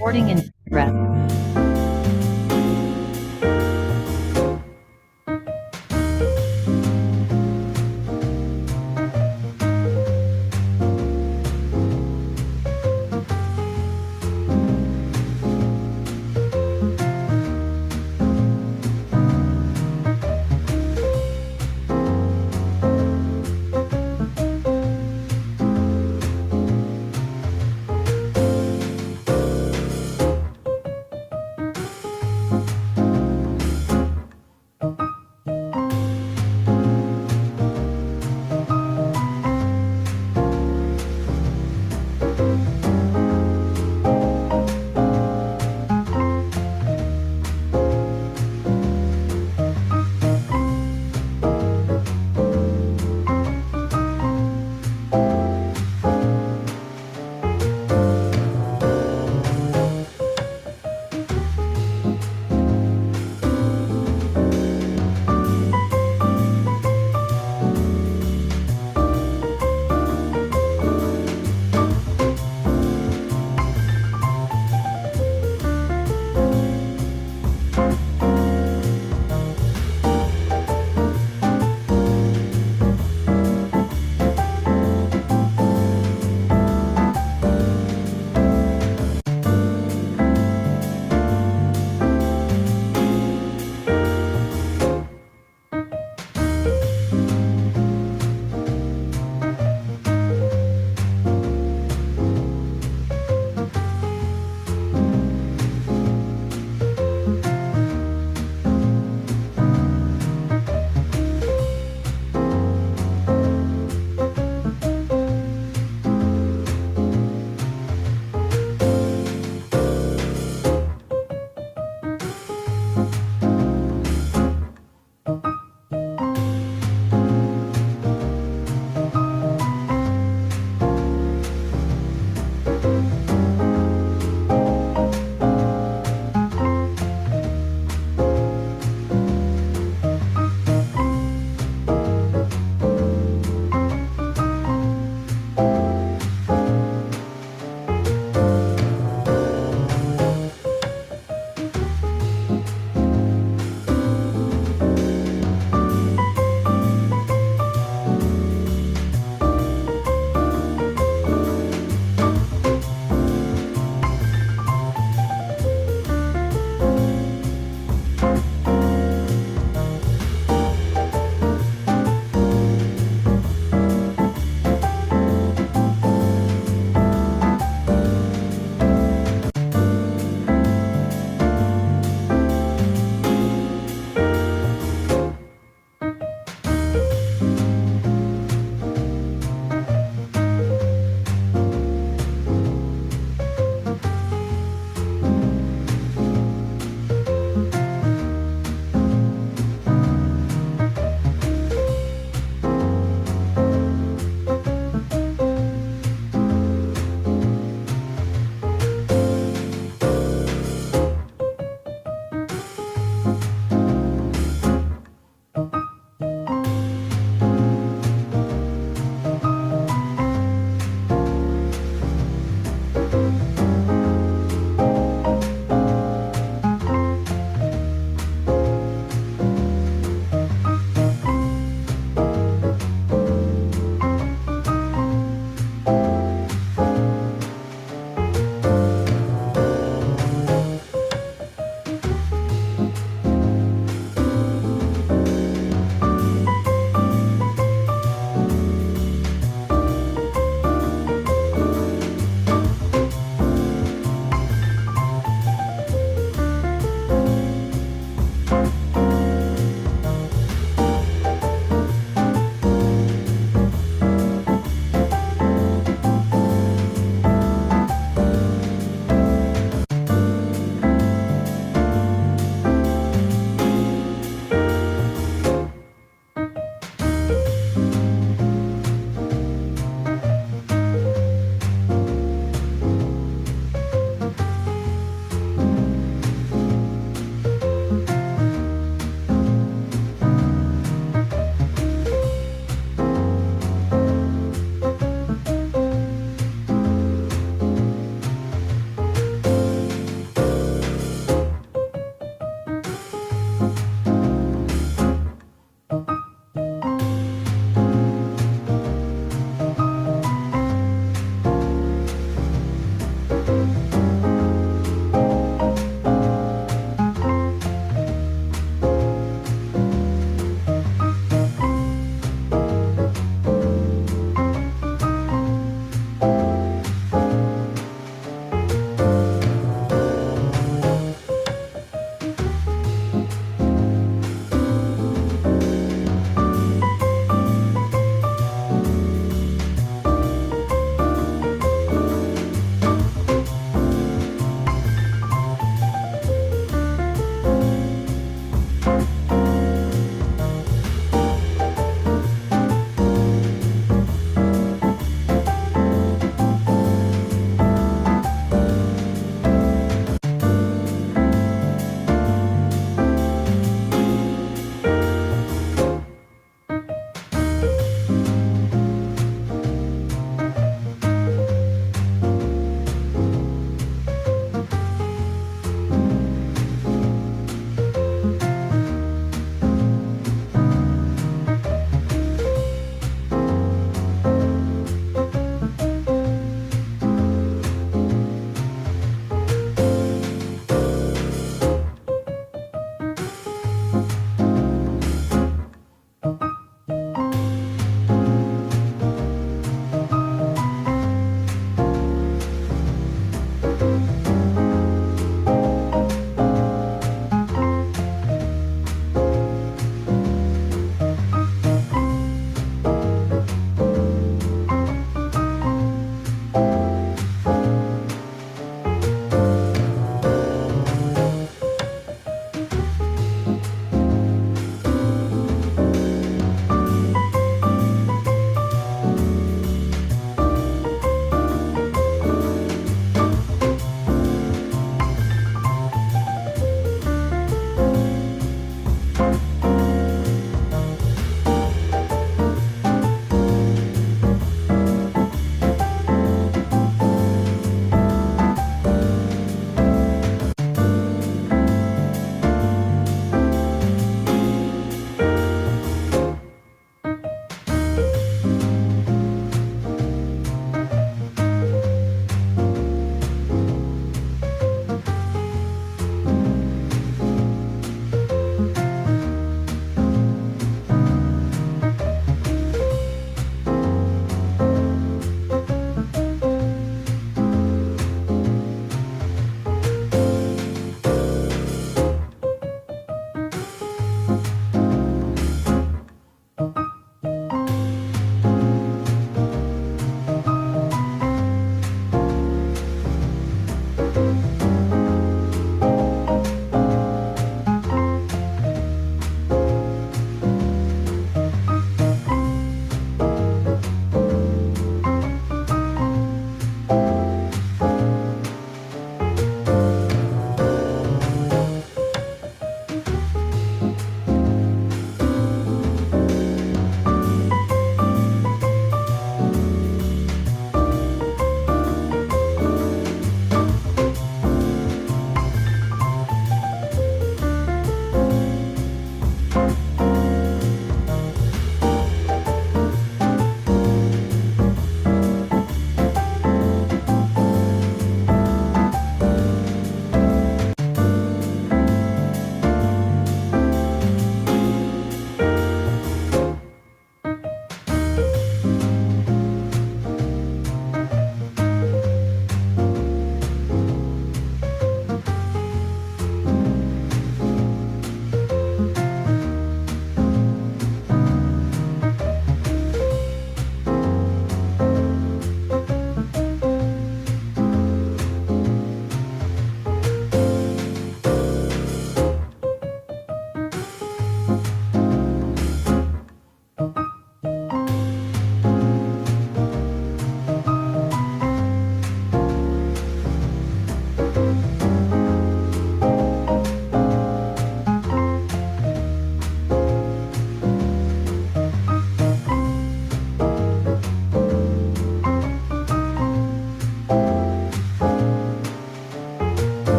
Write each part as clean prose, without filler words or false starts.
Recording in progress.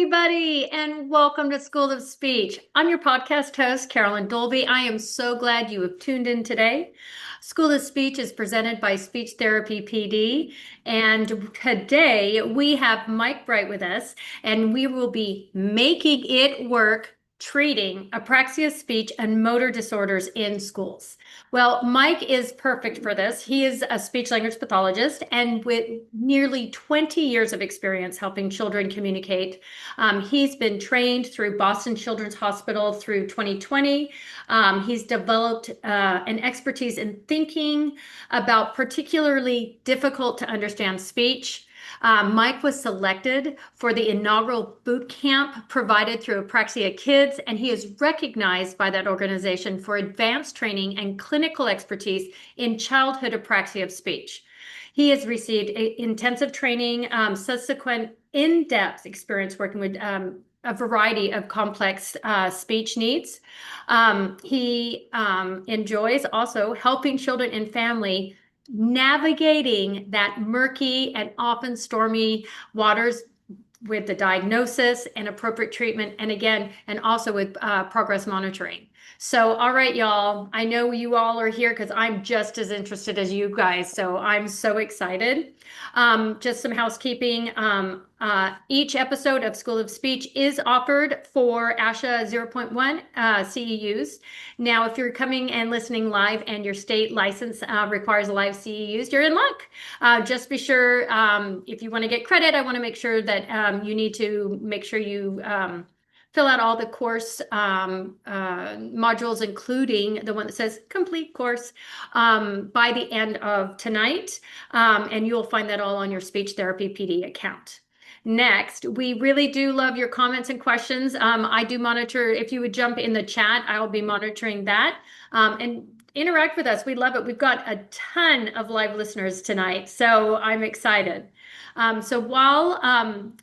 everybody, and welcome to School of Speech. I'm your podcast host, Carolyn Dolby. I am so glad you have tuned in today. School of Speech is presented by SpeechTherapyPD, and today we have Mike Bright with us, and we will be making it work treating apraxia of speech and motor disorders in schools. Well, Mike is perfect for this. He is a speech language pathologist and with nearly 20 years of experience helping children communicate. He's been trained through Boston Children's Hospital through 2020. He's developed an expertise in thinking about particularly difficult to understand speech. Mike was selected for the inaugural boot camp provided through Apraxia Kids, and he is recognized by that organization for advanced training and clinical expertise in childhood apraxia of speech. He has received intensive training, subsequent in-depth experience working with a variety of complex speech needs. He enjoys also helping children and family navigating that murky and often stormy waters with the diagnosis and appropriate treatment, and also with progress monitoring. So, all right, y'all, I know you all are here because I'm just as interested as you guys, so I'm so excited. Just some housekeeping. Each episode of School of Speech is offered for ASHA 0.1 CEUs. Now, if you're coming and listening live and your state license requires live CEUs, you're in luck. Just be sure, if you want to get credit, I want to make sure that you need to make sure you fill out all the course modules, including the one that says complete course, by the end of tonight. And you'll find that all on your Speech Therapy PD account. Next, we really do love your comments and questions. I do monitor, if you would jump in the chat, I'll be monitoring that. And interact with us. We love it. We've got a ton of live listeners tonight, so I'm excited. So while,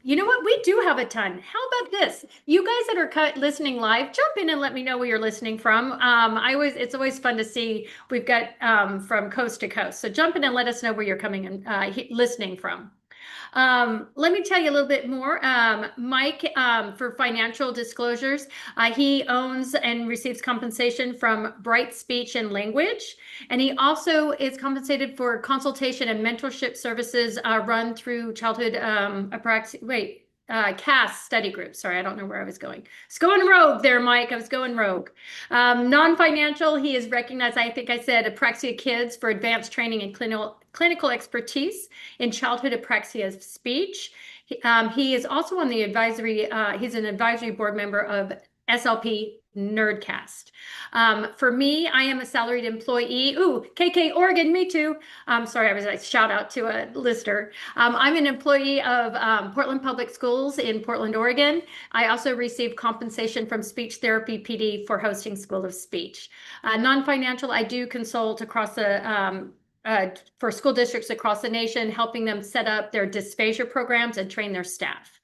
you know what, we do have a ton. How about this? You guys that are listening live, jump in and let me know where you're listening from. It's always fun to see. We've got from coast to coast. So jump in and let us know where you're coming and listening from. Let me tell you a little bit more. Mike, for financial disclosures, he owns and receives compensation from Bright Speech and Language, and he also is compensated for consultation and mentorship services run through Childhood Apraxia, CAS study group. Sorry, I don't know where I was going. It's going rogue there, Mike. I was going rogue. Non-financial, he is recognized, I think I said, Apraxia Kids for advanced training and clinical expertise in childhood apraxia of speech. He is also on the advisory, he's an advisory board member of SLP Nerdcast. For me, I am a salaried employee. Ooh, KK Oregon, me too. Sorry, I was a shout out to a listener. I'm an employee of Portland Public Schools in Portland, Oregon. I also receive compensation from Speech Therapy PD for hosting School of Speech. Non-financial, I do consult across the for school districts across the nation, helping them set up their dysphagia programs and train their staff.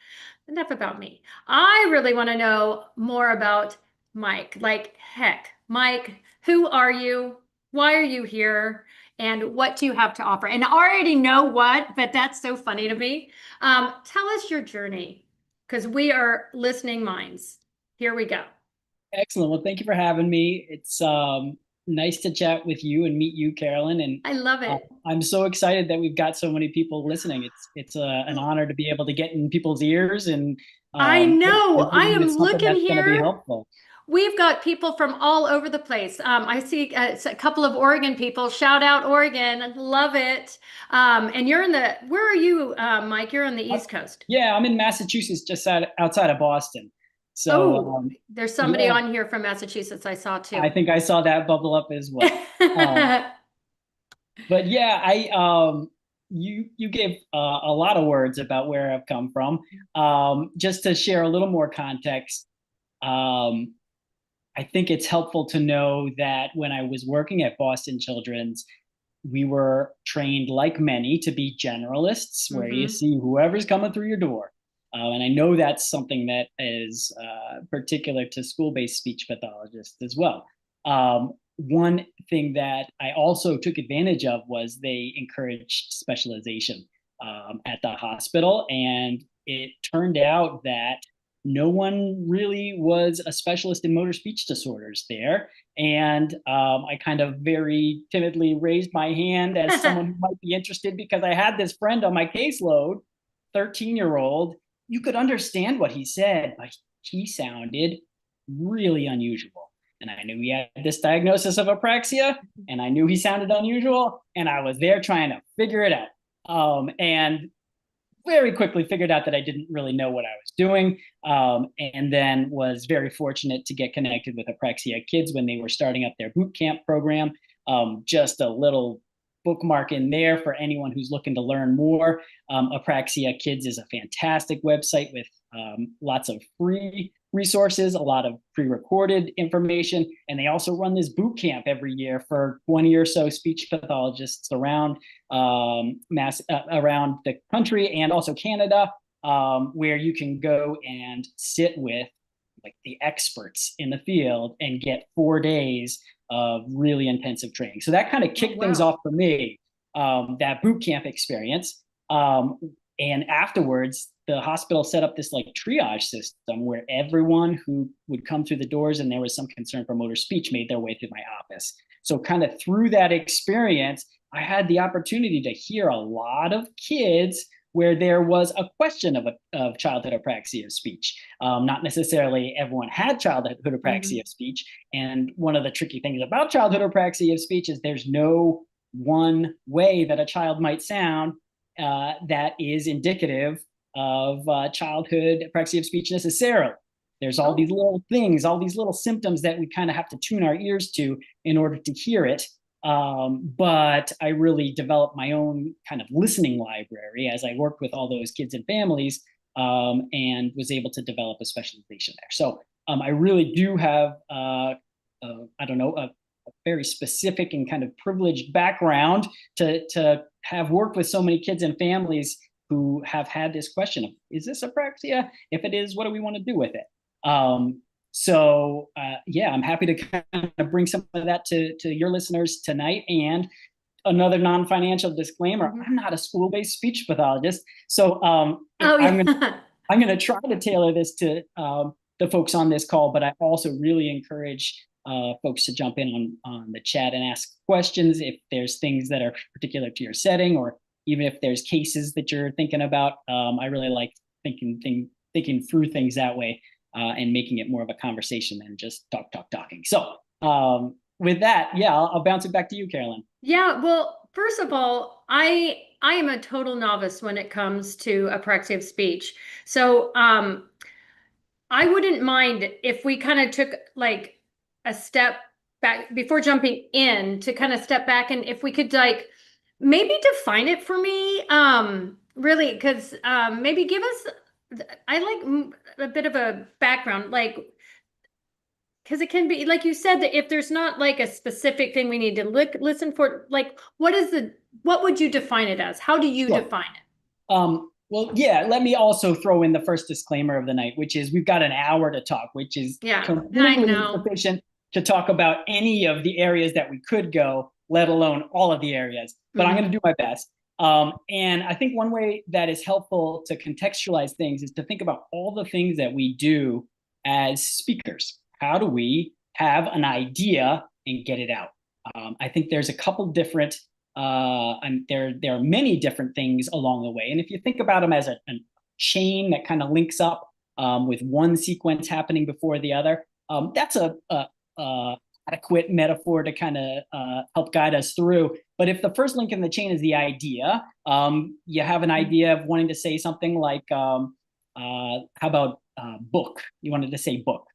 Enough about me. I really want to know more about Mike. Like, heck, Mike, who are you? Why are you here? And what do you have to offer? And I already know what, but that's so funny to me. Tell us your journey, because we are listening minds. Here we go. Excellent. Well, thank you for having me. It's nice to chat with you and meet you, Carolyn. And I love it. I'm so excited that we've got so many people listening. It's an honor to be able to get in people's ears, and I know. I am looking that's going to be here. helpful. We've got people from all over the place. I see a couple of Oregon people. Shout out Oregon. Love it. And you're where are you, Mike? You're on the East Coast. Yeah, I'm in Massachusetts, just outside of Boston. So there's somebody on here from Massachusetts I saw too. I think I saw that bubble up as well. But yeah, you gave a lot of words about where I've come from. Just to share a little more context, I think it's helpful to know that when I was working at Boston Children's, we were trained, like many, to be generalists, where you see whoever's coming through your door. And I know that's something that is particular to school-based speech pathologists as well. One thing that I also took advantage of was they encouraged specialization at the hospital. And it turned out that no one really was a specialist in motor speech disorders there. And I kind of very timidly raised my hand as someone who might be interested because I had this friend on my caseload, 13-year-old. You could understand what he said, but he sounded really unusual. And I knew he had this diagnosis of apraxia, and I knew he sounded unusual, and I was there trying to figure it out. And very quickly figured out that I didn't really know what I was doing, and then was very fortunate to get connected with Apraxia Kids when they were starting up their boot camp program. Just a little bookmark in there for anyone who's looking to learn more. Apraxia Kids is a fantastic website with lots of free resources, a lot of pre-recorded information, and they also run this boot camp every year for 20 or so speech pathologists around around the country and also Canada, where you can go and sit with like the experts in the field and get 4 days of really intensive training. So that kind of kicked things off for me, that boot camp experience. And afterwards, the hospital set up this like triage system where everyone who would come through the doors and there was some concern for motor speech made their way through my office. So kind of through that experience, I had the opportunity to hear a lot of kids where there was a question of childhood apraxia of speech. Not necessarily everyone had childhood apraxia of speech. And one of the tricky things about childhood apraxia of speech is there's no one way that a child might sound that is indicative of childhood apraxia of speech necessarily. There's all these little things, all these little symptoms that we kind of have to tune our ears to in order to hear it. But I really developed my own kind of listening library as I worked with all those kids and families, and was able to develop a specialization there. So I really do have, I don't know, a very specific and kind of privileged background to have worked with so many kids and families who have had this question of, is this apraxia? If it is, what do we want to do with it? So yeah, I'm happy to kind of bring some of that to your listeners tonight. And another non-financial disclaimer, I'm not a school-based speech pathologist. So I'm going to try to tailor this to the folks on this call, but I also really encourage folks to jump in on the chat and ask questions if there's things that are particular to your setting, or even if there's cases that you're thinking about. I really like thinking through things that way, and making it more of a conversation than just talking. So with that, yeah, I'll bounce it back to you, Carolyn. Yeah, well, first of all, I am a total novice when it comes to apraxia of speech. So I wouldn't mind if we kind of took like a step back before jumping in to kind of step back, and if we could like maybe define it for me, really, because maybe give us, I like a bit of a background, like, because it can be, like you said, that if there's not like a specific thing we need to listen for, like, what would you define it as? How do you define it? Well, yeah, let me also throw in the first disclaimer of the night, which is we've got an hour to talk, which is completely insufficient to talk about any of the areas that we could go, let alone all of the areas. But I'm going to do my best. And I think one way that is helpful to contextualize things is to think about all the things that we do as speakers. How do we have an idea and get it out? I think there's a couple different, and there are many different things along the way. And if you think about them as a chain that kind of links up with one sequence happening before the other, that's a adequate metaphor to kind of help guide us through. But if the first link in the chain is the idea, you have an idea of wanting to say something like, how about book? You wanted to say book.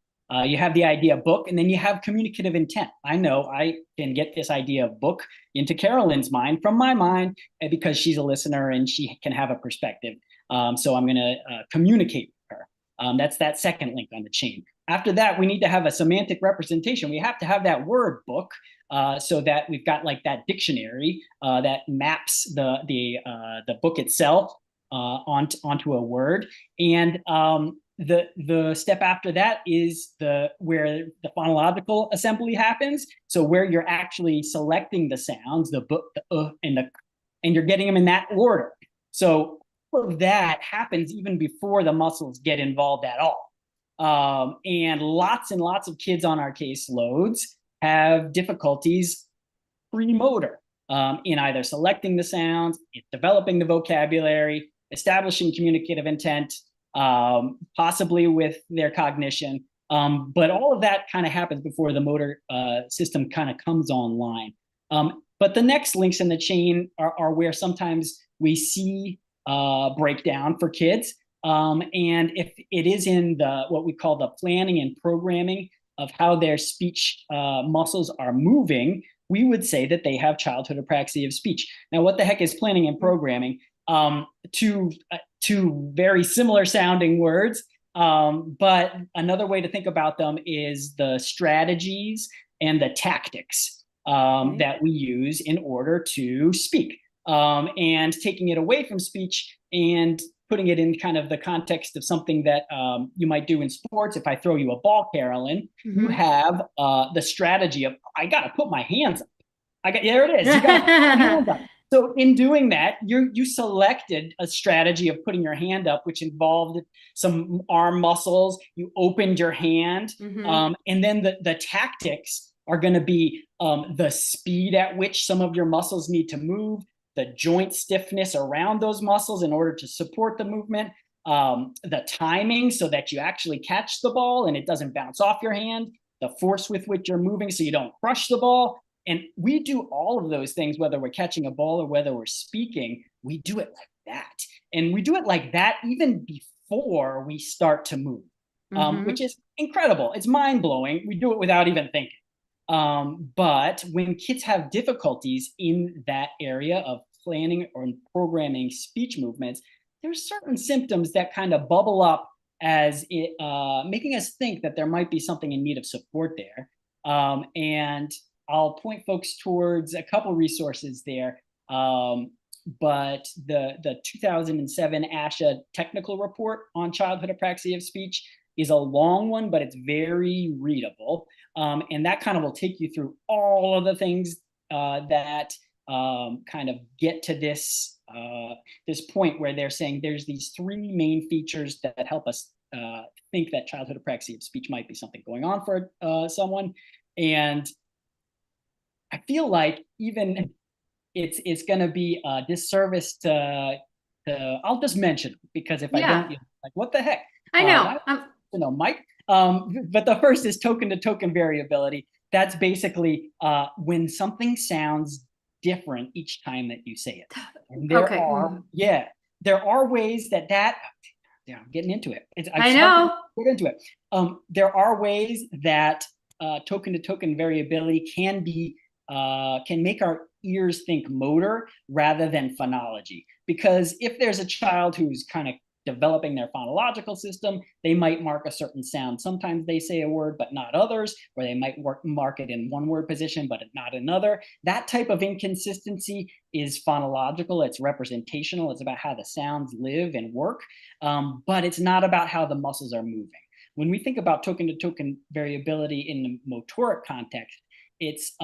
You have the idea of book, and then you have communicative intent. I know I can get this idea of book into Carolyn's mind from my mind because she's a listener and she can have a perspective. So I'm going to communicate with her. That's that second link on the chain. After that, we need to have a semantic representation. We have to have that word book, so that we've got like that dictionary that maps the book itself onto a word. And the step after that is where the phonological assembly happens. So where you're actually selecting the sounds, the book, and you're getting them in that order. So all of that happens even before the muscles get involved at all. And lots of kids on our caseloads have difficulties premotor in either selecting the sounds, developing the vocabulary, establishing communicative intent, possibly with their cognition. But all of that kind of happens before the motor system kind of comes online. But the next links in the chain are where sometimes we see breakdown for kids. And if it is in what we call the planning and programming of how their speech muscles are moving, we would say that they have childhood apraxia of speech. Now, what the heck is planning and programming? Two very similar sounding words, but another way to think about them is the strategies and the tactics that we use in order to speak, and taking it away from speech and putting it in kind of the context of something that you might do in sports. If I throw you a ball, Carolyn, you have the strategy of, I got to put my hands up. There it is. You got to put my hands up. So in doing that, you selected a strategy of putting your hand up, which involved some arm muscles. You opened your hand, and then the tactics are going to be the speed at which some of your muscles need to move, the joint stiffness around those muscles in order to support the movement, the timing so that you actually catch the ball and it doesn't bounce off your hand, the force with which you're moving so you don't crush the ball. And we do all of those things, whether we're catching a ball or whether we're speaking. We do it like that. And we do it like that even before we start to move, which is incredible. It's mind-blowing. We do it without even thinking. But when kids have difficulties in that area of planning or programming speech movements, there's certain symptoms that kind of bubble up as it, making us think that there might be something in need of support there. And I'll point folks towards a couple resources there. But the 2007 ASHA technical report on childhood apraxia of speech is a long one, but it's very readable. And that kind of will take you through all of the things that kind of get to this point where they're saying there's these three main features that help us think that childhood apraxia of speech might be something going on for someone. And I feel like even it's going to be a disservice to I'll just mention it, because if I don't, like, what the heck? I know. Mike. But the first is token-to-token variability. That's basically when something sounds different each time that you say it. And there are ways that I'm getting into it. I know. Get into it. There are ways that token-to-token variability can make our ears think motor rather than phonology. Because if there's a child who's kind of developing their phonological system, they might mark a certain sound. Sometimes they say a word, but not others, or they might mark it in one word position, but not another. That type of inconsistency is phonological. It's representational. It's about how the sounds live and work, but it's not about how the muscles are moving. When we think about token-to-token variability in the motoric context, it's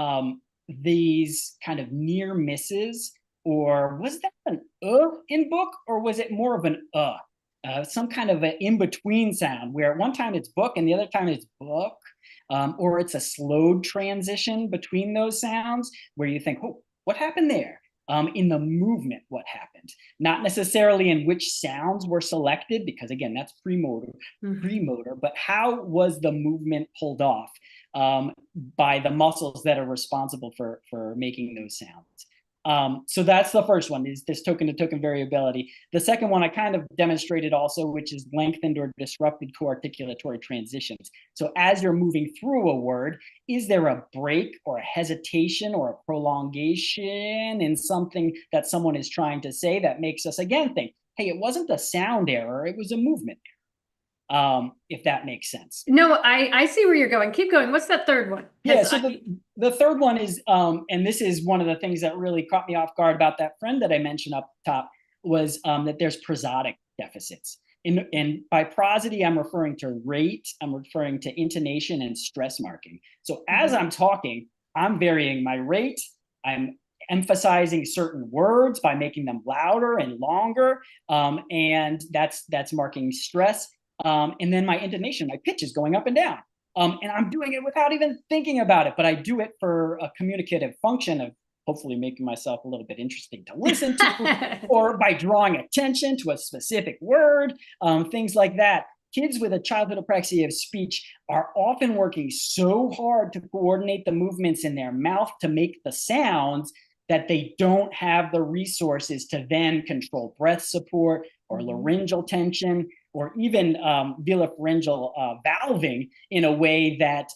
these kind of near misses, or was that an in book, or was it more of an some kind of an in-between sound where one time it's book and the other time it's book, or it's a slowed transition between those sounds where you think, oh, what happened there? In the movement, what happened? Not necessarily in which sounds were selected, because again, that's premotor, but how was the movement pulled off by the muscles that are responsible for making those sounds? So that's the first one, is this token-to-token variability. The second one I kind of demonstrated also, which is lengthened or disrupted co-articulatory transitions. So as you're moving through a word, is there a break or a hesitation or a prolongation in something that someone is trying to say that makes us again think, hey, it wasn't a sound error, it was a movement error. If that makes sense. No, I see where you're going. Keep going. What's that third one? Yeah, so the third one is, and this is one of the things that really caught me off guard about that friend that I mentioned up top, was that there's prosodic deficits. And by prosody, I'm referring to rate, I'm referring to intonation and stress marking. So as I'm talking, I'm varying my rate, I'm emphasizing certain words by making them louder and longer, and that's marking stress. And then my intonation, my pitch is going up and down. And I'm doing it without even thinking about it, but I do it for a communicative function of hopefully making myself a little bit interesting to listen to, or by drawing attention to a specific word, things like that. Kids with a childhood apraxia of speech are often working so hard to coordinate the movements in their mouth to make the sounds that they don't have the resources to then control breath support or laryngeal tension, or even velopharyngeal valving in a way that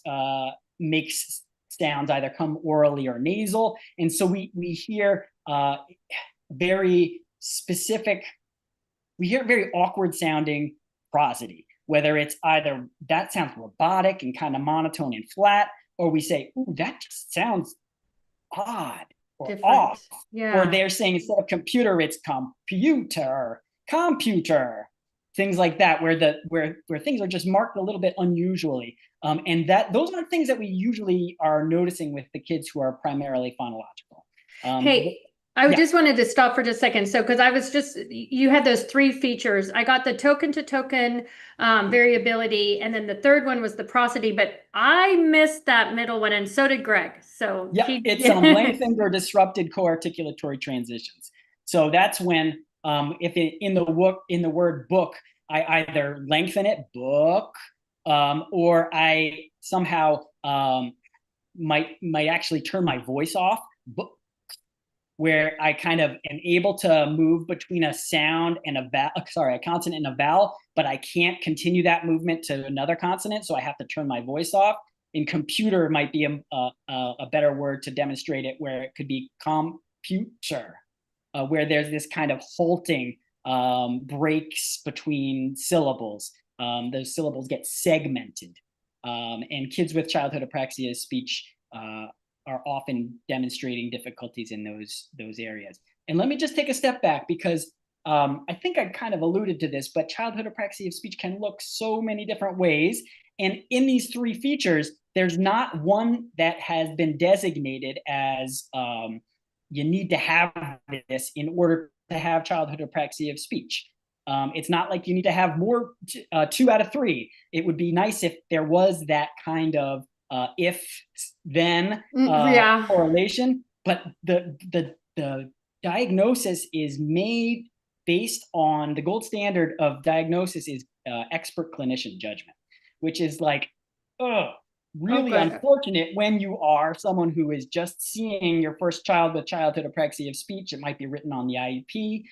makes sounds either come orally or nasal. And so we hear very specific, we hear very awkward sounding prosody, whether it's either that sounds robotic and kind of monotone and flat, or we say, ooh, that just sounds odd or different, off. Yeah. Or they're saying instead of computer, it's computer, things like that, where things are just marked a little bit unusually. And those aren't things that we usually are noticing with the kids who are primarily phonological. Hey, I just wanted to stop for just a second. So, because you had those 3 features. I got the token to token variability, and then the third one was the prosody, but I missed that middle one, and so did Greg. So yeah, it's lengthened or disrupted co-articulatory transitions. So that's when, in the word book, I either lengthen it, book, or I somehow might actually turn my voice off, book, where I kind of am able to move between a sound and a consonant and a vowel, but I can't continue that movement to another consonant, so I have to turn my voice off. In computer might be a better word to demonstrate it, where it could be computer, where there's this kind of halting breaks between syllables. Those syllables get segmented. And kids with childhood apraxia of speech are often demonstrating difficulties in those areas. And let me just take a step back, because I think I kind of alluded to this, but childhood apraxia of speech can look so many different ways. And in these 3 features, there's not one that has been designated as you need to have this in order to have childhood apraxia of speech. It's not like you need to have more 2 out of 3. It would be nice if there was that kind of if-then correlation, but the diagnosis is made based on the gold standard of diagnosis is expert clinician judgment, which is like, really unfortunate when you are someone who is just seeing your first child with childhood apraxia of speech. It might be written on the IEP,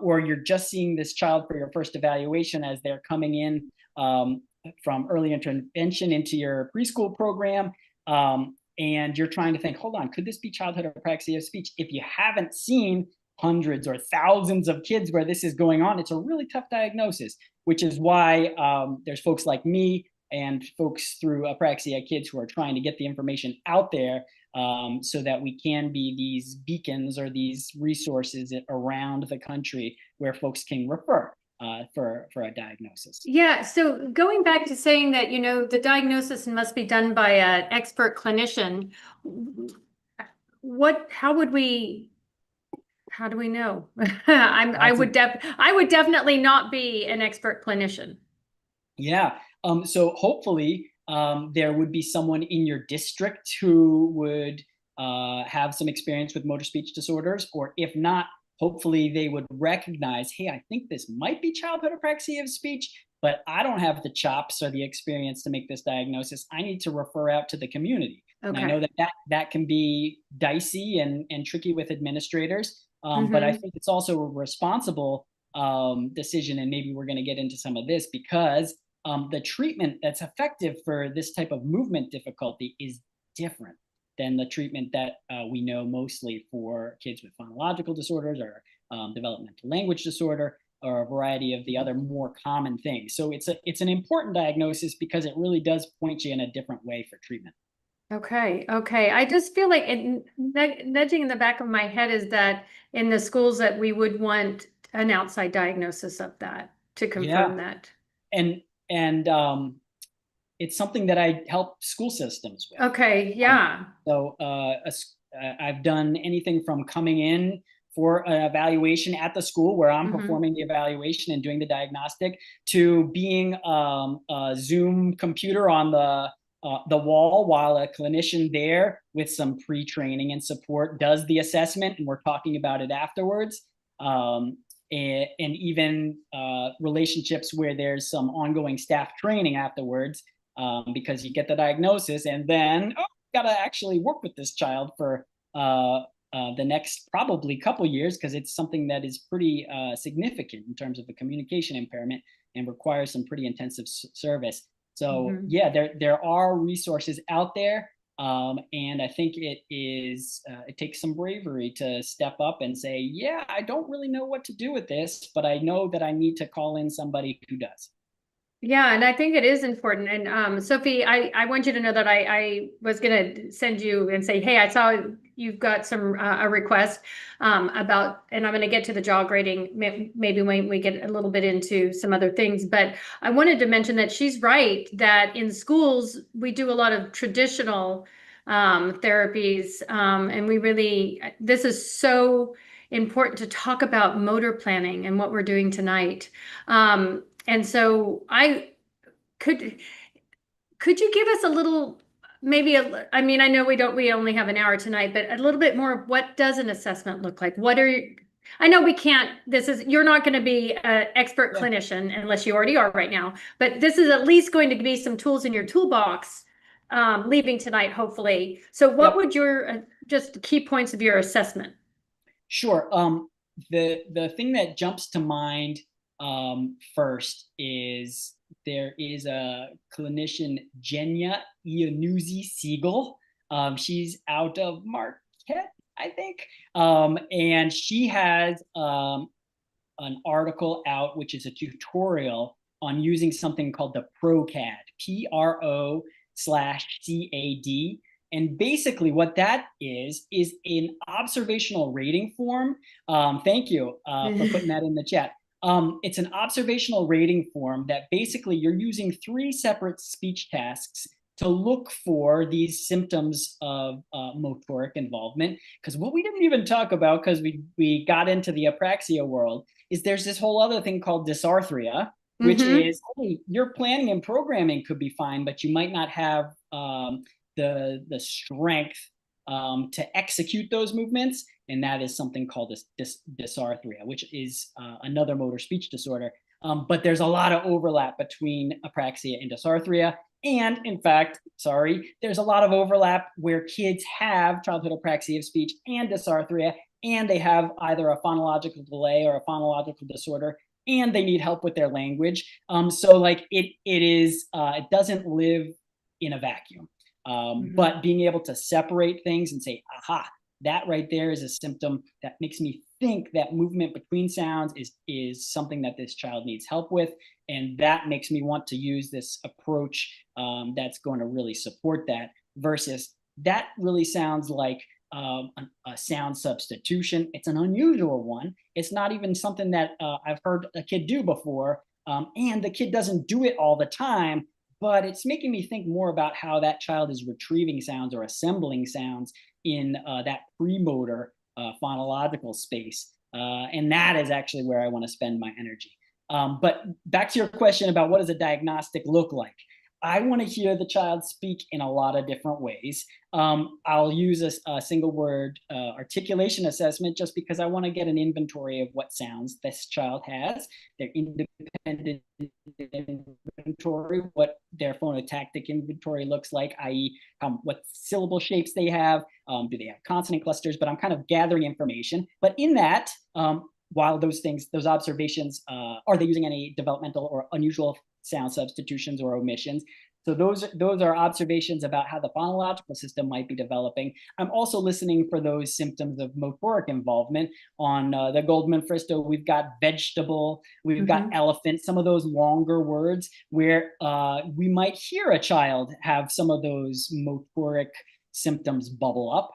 or you're just seeing this child for your first evaluation as they're coming in from early intervention into your preschool program. And you're trying to think, hold on, could this be childhood apraxia of speech? If you haven't seen hundreds or thousands of kids where this is going on, it's a really tough diagnosis, which is why there's folks like me and folks through Apraxia Kids who are trying to get the information out there so that we can be these beacons or these resources around the country where folks can refer for a diagnosis. Yeah, so going back to saying that, the diagnosis must be done by an expert clinician, how do we know? I would definitely not be an expert clinician. Yeah. So hopefully there would be someone in your district who would have some experience with motor speech disorders, or if not, hopefully they would recognize, hey, I think this might be childhood apraxia of speech, but I don't have the chops or the experience to make this diagnosis. I need to refer out to the community. Okay. And I know that can be dicey and tricky with administrators, but I think it's also a responsible decision, and maybe we're going to get into some of this, because the treatment that's effective for this type of movement difficulty is different than the treatment that we know mostly for kids with phonological disorders or developmental language disorder, or a variety of the other more common things. So it's an important diagnosis because it really does point you in a different way for treatment. Okay. I just feel like nudging in the back of my head is that in the schools that we would want an outside diagnosis of that to confirm that. And it's something that I help school systems with. Okay, yeah. So I've done anything from coming in for an evaluation at the school where I'm performing the evaluation and doing the diagnostic, to being a Zoom computer on the wall while a clinician there with some pre-training and support does the assessment and we're talking about it afterwards. And even relationships where there's some ongoing staff training afterwards, because you get the diagnosis and then got to actually work with this child for the next probably couple years, because it's something that is pretty significant in terms of the communication impairment and requires some pretty intensive service. So yeah, there are resources out there. And I think it takes some bravery to step up and say, yeah, I don't really know what to do with this, but I know that I need to call in somebody who does. Yeah, and I think it is important. And Sophie, I want you to know that I was going to send you and say, hey, I saw you've got some a request about, and I'm going to get to the jaw grading maybe when we get a little bit into some other things. But I wanted to mention that she's right, that in schools we do a lot of traditional therapies, and this is so important to talk about motor planning and what we're doing tonight. And so could you give us a little, maybe I mean, I know we only have an hour tonight, but a little bit more of what does an assessment look like? I know we can't, you're not going to be an expert clinician unless you already are right now, but this is at least going to be some tools in your toolbox leaving tonight, hopefully. So what would your just key points of your assessment? Sure. The thing that jumps to mind first is there is a clinician, Jenya Iannuzzi Siegel. She's out of Marquette, I think. And she has an article out, which is a tutorial on using something called the ProCAD, PRO/CAD. And basically what that is an observational rating form. Thank you for putting that in the chat. It's an observational rating form that basically you're using 3 separate speech tasks to look for these symptoms of motoric involvement. Because what we didn't even talk about, because we got into the apraxia world, is there's this whole other thing called dysarthria, which is, hey, your planning and programming could be fine, but you might not have the strength to execute those movements, and that is something called dysarthria, which is another motor speech disorder. But there's a lot of overlap between apraxia and dysarthria, and in fact, there's a lot of overlap where kids have childhood apraxia of speech and dysarthria, and they have either a phonological delay or a phonological disorder, and they need help with their language. So like it doesn't live in a vacuum. But being able to separate things and say, aha, that right there is a symptom that makes me think that movement between sounds is something that this child needs help with. And that makes me want to use this approach that's going to really support that, versus that really sounds like a sound substitution. It's an unusual one. It's not even something that I've heard a kid do before. And the kid doesn't do it all the time, but it's making me think more about how that child is retrieving sounds or assembling sounds in that premotor phonological space. And that is actually where I want to spend my energy. But back to your question about what does a diagnostic look like? I want to hear the child speak in a lot of different ways. I'll use a single word articulation assessment just because I want to get an inventory of what sounds this child has, their independent inventory, what their phonotactic inventory looks like, i.e. what syllable shapes they have, do they have consonant clusters, but I'm kind of gathering information. But in that, while those observations, are they using any developmental or unusual sound substitutions or omissions? So those are observations about how the phonological system might be developing. I'm also listening for those symptoms of motoric involvement. On the Goldman-Fristow, we've got vegetable, we've got elephant, some of those longer words where we might hear a child have some of those motoric symptoms bubble up.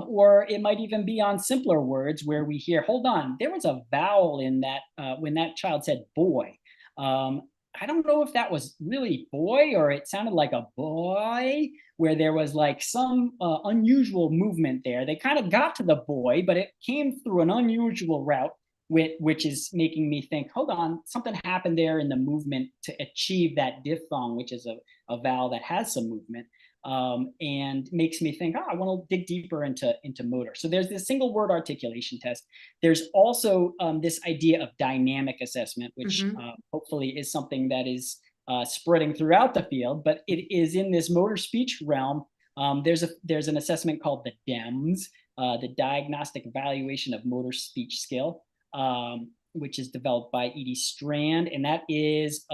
Or it might even be on simpler words where we hear, hold on, there was a vowel in that when that child said boy. I don't know if that was really boy or it sounded like a boy, where there was like some unusual movement there. They kind of got to the boy, but it came through an unusual route, which is making me think, hold on, something happened there in the movement to achieve that diphthong, which is a vowel that has some movement. And makes me think, oh, I want to dig deeper into motor. So there's this single word articulation test. There's also this idea of dynamic assessment, which hopefully is something that is spreading throughout the field, but it is in this motor speech realm. There's an assessment called the DEMS, the Diagnostic Evaluation of Motor Speech Skill, which is developed by Edie Strand, and that is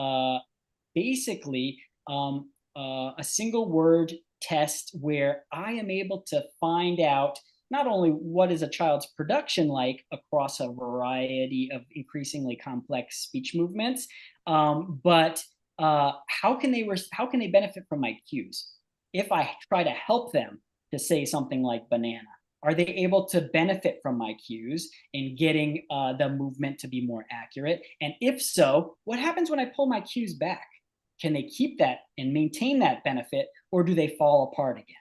basically a single word test where I am able to find out not only what is a child's production like across a variety of increasingly complex speech movements, but how can they benefit from my cues? If I try to help them to say something like banana, are they able to benefit from my cues in getting the movement to be more accurate? And if so, what happens when I pull my cues back? Can they keep that and maintain that benefit, or do they fall apart again?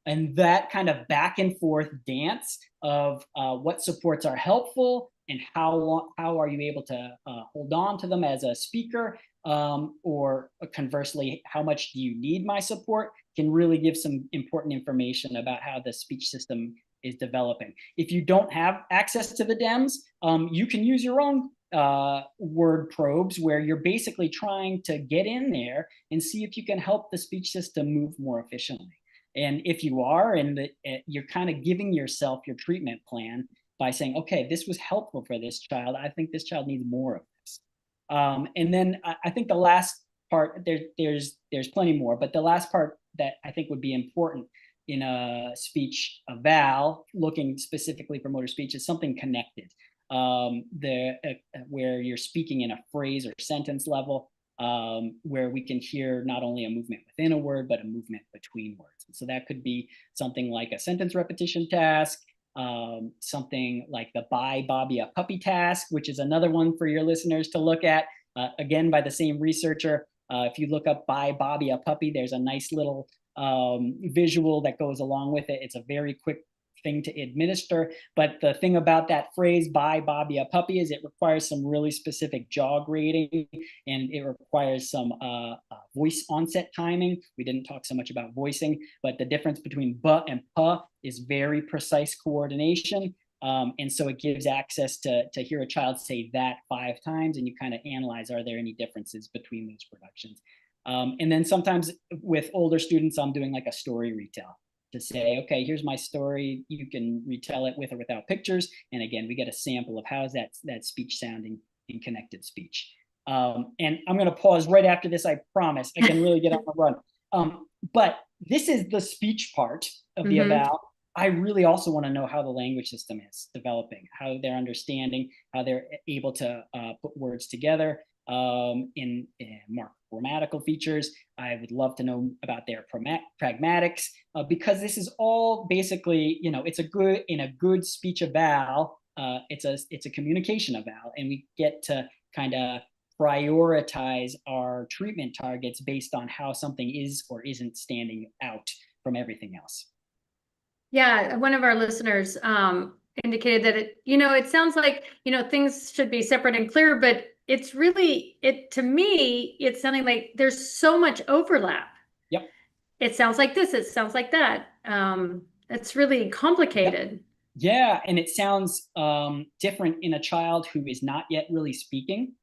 And that kind of back and forth dance of what supports are helpful and how are you able to hold on to them as a speaker, or conversely, how much do you need my support, can really give some important information about how the speech system is developing. If you don't have access to the DEMS, you can use your own word probes where you're basically trying to get in there and see if you can help the speech system move more efficiently. And if you are, and you're kind of giving yourself your treatment plan by saying, okay, this was helpful for this child. I think this child needs more of this. And then I think the last part, there's plenty more, but the last part that I think would be important in a speech eval, looking specifically for motor speech, is something connected. Where you're speaking in a phrase or sentence level, where we can hear not only a movement within a word, but a movement between words. And so that could be something like a sentence repetition task, something like the Buy Bobby a Puppy task, which is another one for your listeners to look at, again, by the same researcher. If you look up Buy Bobby a Puppy, there's a nice little visual that goes along with it. It's a very quick thing to administer. But the thing about that phrase, Buy Bobby a Puppy, is it requires some really specific jaw grading, and it requires some voice onset timing. We didn't talk so much about voicing, but the difference between B and P is very precise coordination. And so it gives access to hear a child say that 5 times, and you kind of analyze, are there any differences between those productions? And then sometimes with older students, I'm doing like a story retell to say, okay, here's my story. You can retell it with or without pictures. And again, we get a sample of how is that speech sounding in connected speech. And I'm going to pause right after this. I promise I can really get on the run. But this is the speech part of the eval. I really also want to know how the language system is developing, how they're understanding, how they're able to put words together in more grammatical features. I would love to know about their pragmatics, because this is all basically, it's in a good speech eval, it's a communication eval, and we get to kind of prioritize our treatment targets based on how something is or isn't standing out from everything else. Yeah, one of our listeners indicated that it sounds like, things should be separate and clear, but it's really, to me, it's sounding like there's so much overlap. Yep. It sounds like this, it sounds like that. It's really complicated. Yep. Yeah, and it sounds different in a child who is not yet really speaking,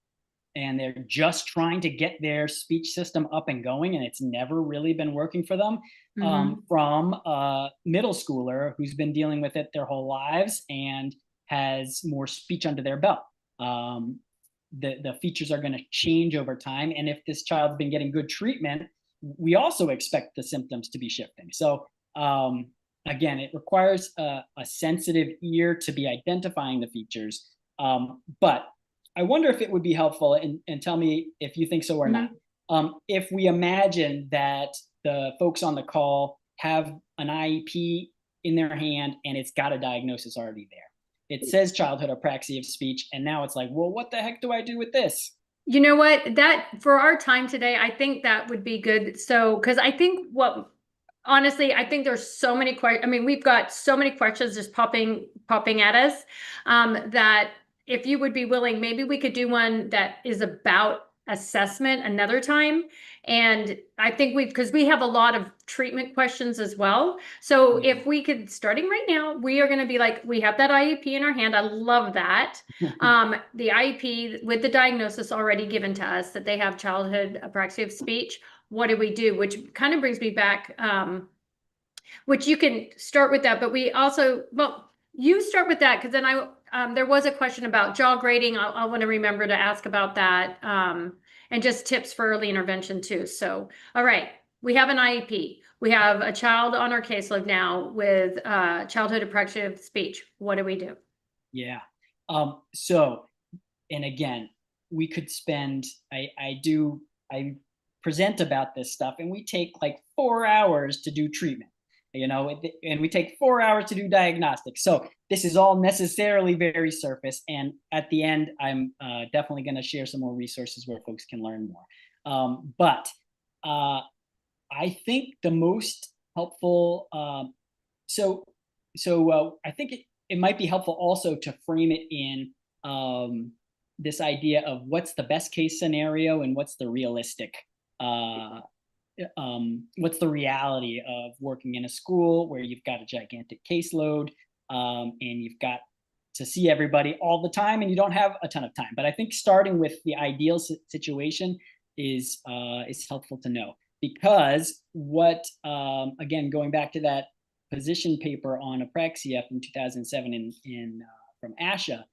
and they're just trying to get their speech system up and going, and it's never really been working for them, from a middle schooler who's been dealing with it their whole lives and has more speech under their belt. The features are going to change over time, and if this child's been getting good treatment, we also expect the symptoms to be shifting. So again, it requires a sensitive ear to be identifying the features, but I wonder if it would be helpful, and tell me if you think so or not. If we imagine that the folks on the call have an IEP in their hand and it's got a diagnosis already there. It says childhood apraxia of speech, and now it's like, well, what the heck do I do with this? You know what? That for our time today, I think that would be good. So, because I think honestly, I think there's so many questions. I mean, we've got so many questions just popping at us, that if you would be willing, maybe we could do one that is about assessment another time. And I think because we have a lot of treatment questions as well. So if we could, starting right now, we are going to be like, we have that IEP in our hand. I love that. The IEP with the diagnosis already given to us that they have childhood apraxia of speech. What do we do? Which kind of brings me back, which you can start with that, but we also, well, you start with that because then there was a question about jaw grading. I want to remember to ask about that, and just tips for early intervention too. So, all right, we have an IEP. We have a child on our caseload now with childhood apraxia of speech. What do we do? Yeah. So, and again, we could spend, I present about this stuff and we take like 4 hours to do treatment, and we take 4 hours to do diagnostics. So this is all necessarily very surface. And at the end, I'm definitely going to share some more resources where folks can learn more. But I think the most helpful, I think it might be helpful also to frame it in this idea of what's the best case scenario and what's the realistic, what's the reality of working in a school where you've got a gigantic caseload, and you've got to see everybody all the time and you don't have a ton of time. But I think starting with the ideal situation is helpful to know, because again, going back to that position paper on apraxia from 2007 from ASHA,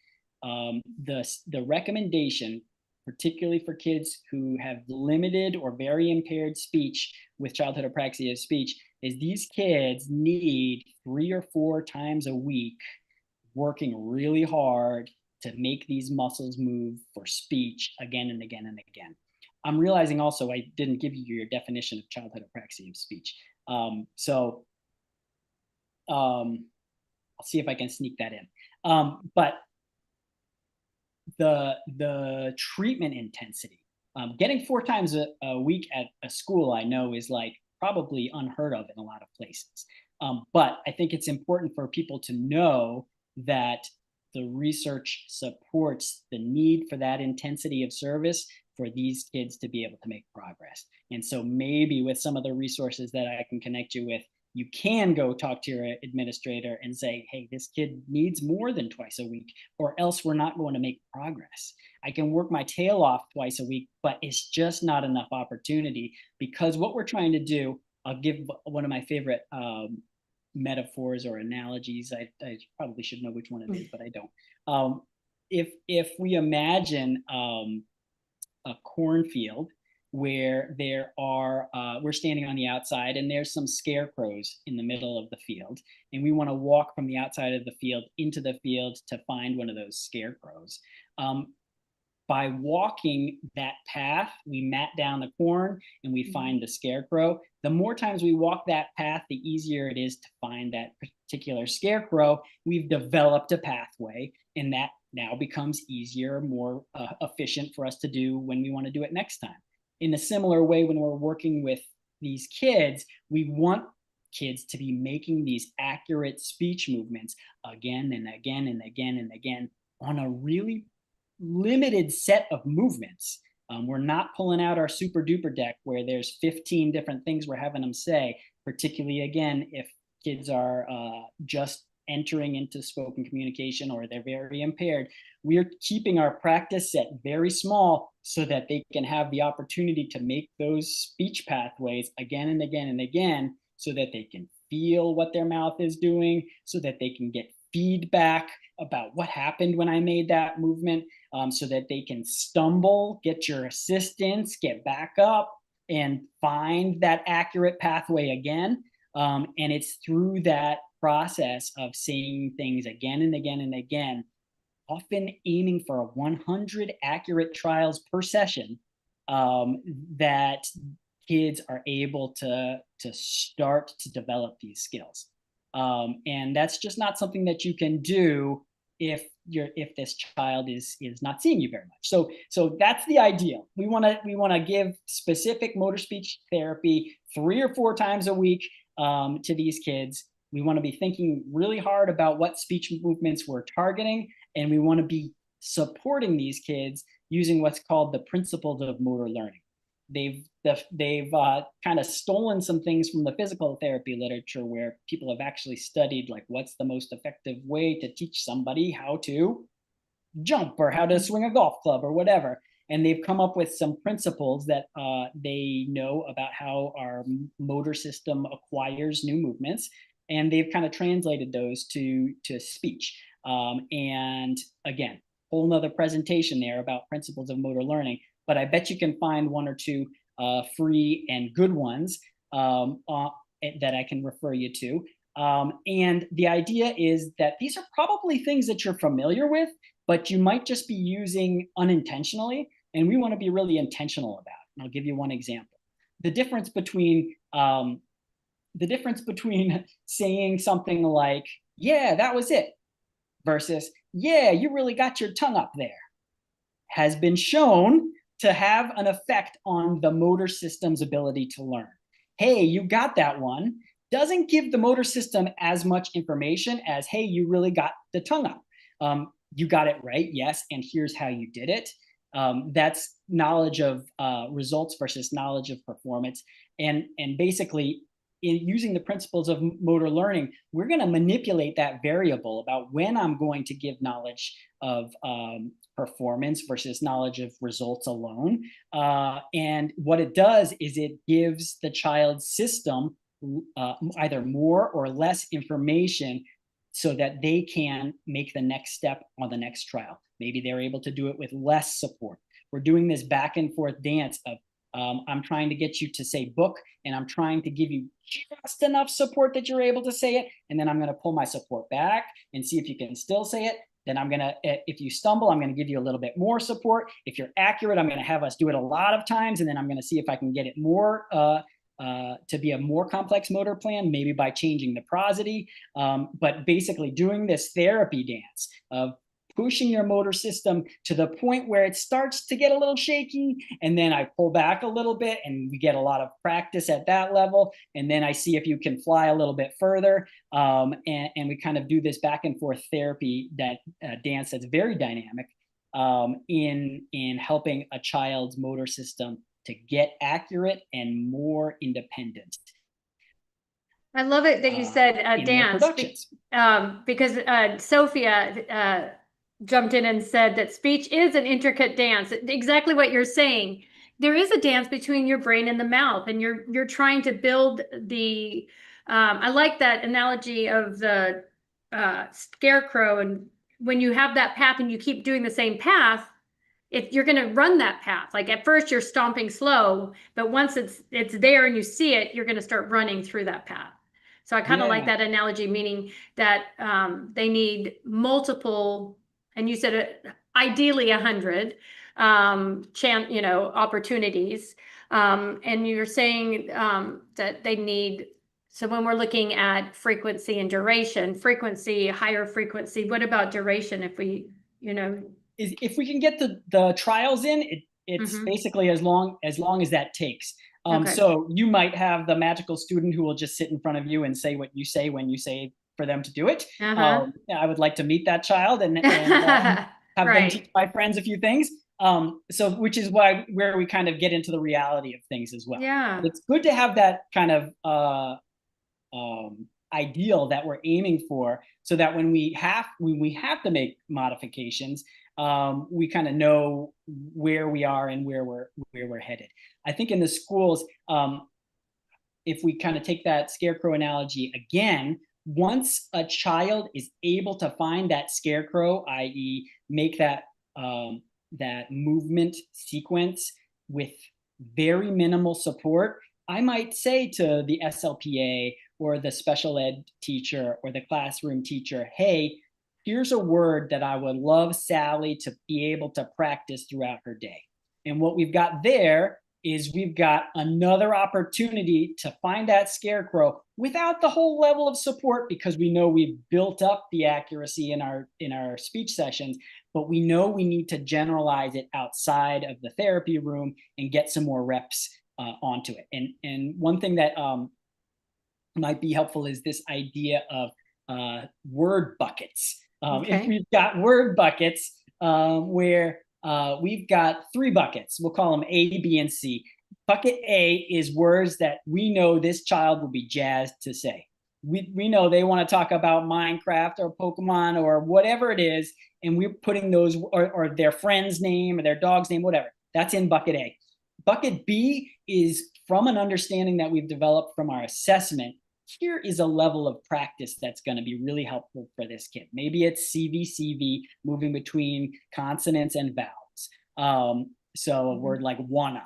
the recommendation, particularly for kids who have limited or very impaired speech with childhood apraxia of speech, is these kids need 3 or 4 times a week working really hard to make these muscles move for speech again and again and again. I'm realizing also I didn't give you your definition of childhood apraxia of speech. So I'll see if I can sneak that in. But the treatment intensity, getting 4 times a week at a school, I know is like probably unheard of in a lot of places. But I think it's important for people to know that the research supports the need for that intensity of service for these kids to be able to make progress. And so maybe with some of the resources that I can connect you with, you can go talk to your administrator and say, hey, this kid needs more than twice a week, or else we're not going to make progress. I can work my tail off twice a week, but it's just not enough opportunity, because what we're trying to do, I'll give one of my favorite metaphors or analogies. I probably should know which one it is, but I don't. If we imagine a cornfield where we're standing on the outside and there's some scarecrows in the middle of the field, and we want to walk from the outside of the field into the field to find one of those scarecrows. By walking that path, we mat down the corn and we find the scarecrow. The more times we walk that path, the easier it is to find that particular scarecrow. We've developed a pathway, and that now becomes easier, more efficient for us to do when we want to do it next time. In a similar way, when we're working with these kids, we want kids to be making these accurate speech movements again and again and again and again on a really limited set of movements. We're not pulling out our super duper deck where there's 15 different things we're having them say, particularly again, if kids are just entering into spoken communication or they're very impaired. We're keeping our practice set very small so that they can have the opportunity to make those speech pathways again and again and again, so that they can feel what their mouth is doing, so that they can get feedback about what happened when I made that movement, so that they can stumble, get your assistance, get back up, and find that accurate pathway again. And it's through that process of saying things again and again and again, often aiming for 100 accurate trials per session, that kids are able to start to develop these skills. And that's just not something that you can do if this child is not seeing you very much. So that's the ideal. We want to give specific motor speech therapy 3 or 4 times a week to these kids. We want to be thinking really hard about what speech movements we're targeting, and we want to be supporting these kids using what's called the principles of motor learning. They've kind of stolen some things from the physical therapy literature, where people have actually studied like what's the most effective way to teach somebody how to jump or how to swing a golf club or whatever. And they've come up with some principles that they know about how our motor system acquires new movements, and they've kind of translated those to speech. And again, whole nother presentation there about principles of motor learning. But I bet you can find 1 or 2 free and good ones that I can refer you to. And the idea is that these are probably things that you're familiar with, but you might just be using unintentionally. And we want to be really intentional about it. And I'll give you one example. The difference between saying something like, yeah, that was it, versus, yeah, you really got your tongue up there, has been shown to have an effect on the motor system's ability to learn. Hey, you got that one, doesn't give the motor system as much information as, hey, you really got the tongue up. You got it right, yes, and here's how you did it. That's knowledge of results versus knowledge of performance. And basically, in using the principles of motor learning, we're going to manipulate that variable about when I'm going to give knowledge of performance versus knowledge of results alone. And what it does is it gives the child's system either more or less information so that they can make the next step on the next trial. Maybe they're able to do it with less support. We're doing this back and forth dance of I'm trying to get you to say book, and I'm trying to give you just enough support that you're able to say it. And then I'm going to pull my support back and see if you can still say it. Then I'm going to, if you stumble, I'm going to give you a little bit more support. If you're accurate, I'm going to have us do it a lot of times. And then I'm going to see if I can get it more to be a more complex motor plan, maybe by changing the prosody. But basically doing this therapy dance of pushing your motor system to the point where it starts to get a little shaky, and then I pull back a little bit, and we get a lot of practice at that level, and then I see if you can fly a little bit further, and we kind of do this back and forth therapy that dance that's very dynamic in helping a child's motor system to get accurate and more independent. I love it that you said dance, because Sophia jumped in and said that speech is an intricate dance. Exactly what you're saying. There is a dance between your brain and the mouth, and you're trying to build the. I like that analogy of the scarecrow, and when you have that path and you keep doing the same path, if you're going to run that path, like at first you're stomping slow, but once it's there and you see it, you're going to start running through that path. So I kind of like that analogy, meaning that they need multiple, and you said ideally 100 opportunities, and you're saying that they need. So when we're looking at frequency and duration, frequency, higher frequency, what about duration? If we, if we can get the trials in, it's basically as long as that takes. So you might have the magical student who will just sit in front of you and say what you say when you say for them to do it. I would like to meet that child and have them teach my friends a few things. So which is where we kind of get into the reality of things as well. Yeah. But it's good to have that kind of ideal that we're aiming for, so that when we have to make modifications, we kind of know where we are and where we're headed. I think in the schools, if we kind of take that scarecrow analogy again, once a child is able to find that scarecrow, i.e., make that movement sequence with very minimal support, I might say to the SLPA or the special ed teacher or the classroom teacher, hey, here's a word that I would love Sally to be able to practice throughout her day. And what we've got there is we've got another opportunity to find that scarecrow without the whole level of support, because we know we've built up the accuracy in our speech sessions, but we know we need to generalize it outside of the therapy room and get some more reps onto it. And one thing that might be helpful is this idea of word buckets. If we've got word buckets where we've got 3 buckets, we'll call them A, B, and C. Bucket A is words that we know this child will be jazzed to say. We know they want to talk about Minecraft or Pokemon or whatever it is, and we're putting those, or their friend's name or their dog's name, whatever. That's in bucket A. Bucket B is from an understanding that we've developed from our assessment. Here is a level of practice that's going to be really helpful for this kid. Maybe it's CV, moving between consonants and vowels. So a word like wanna,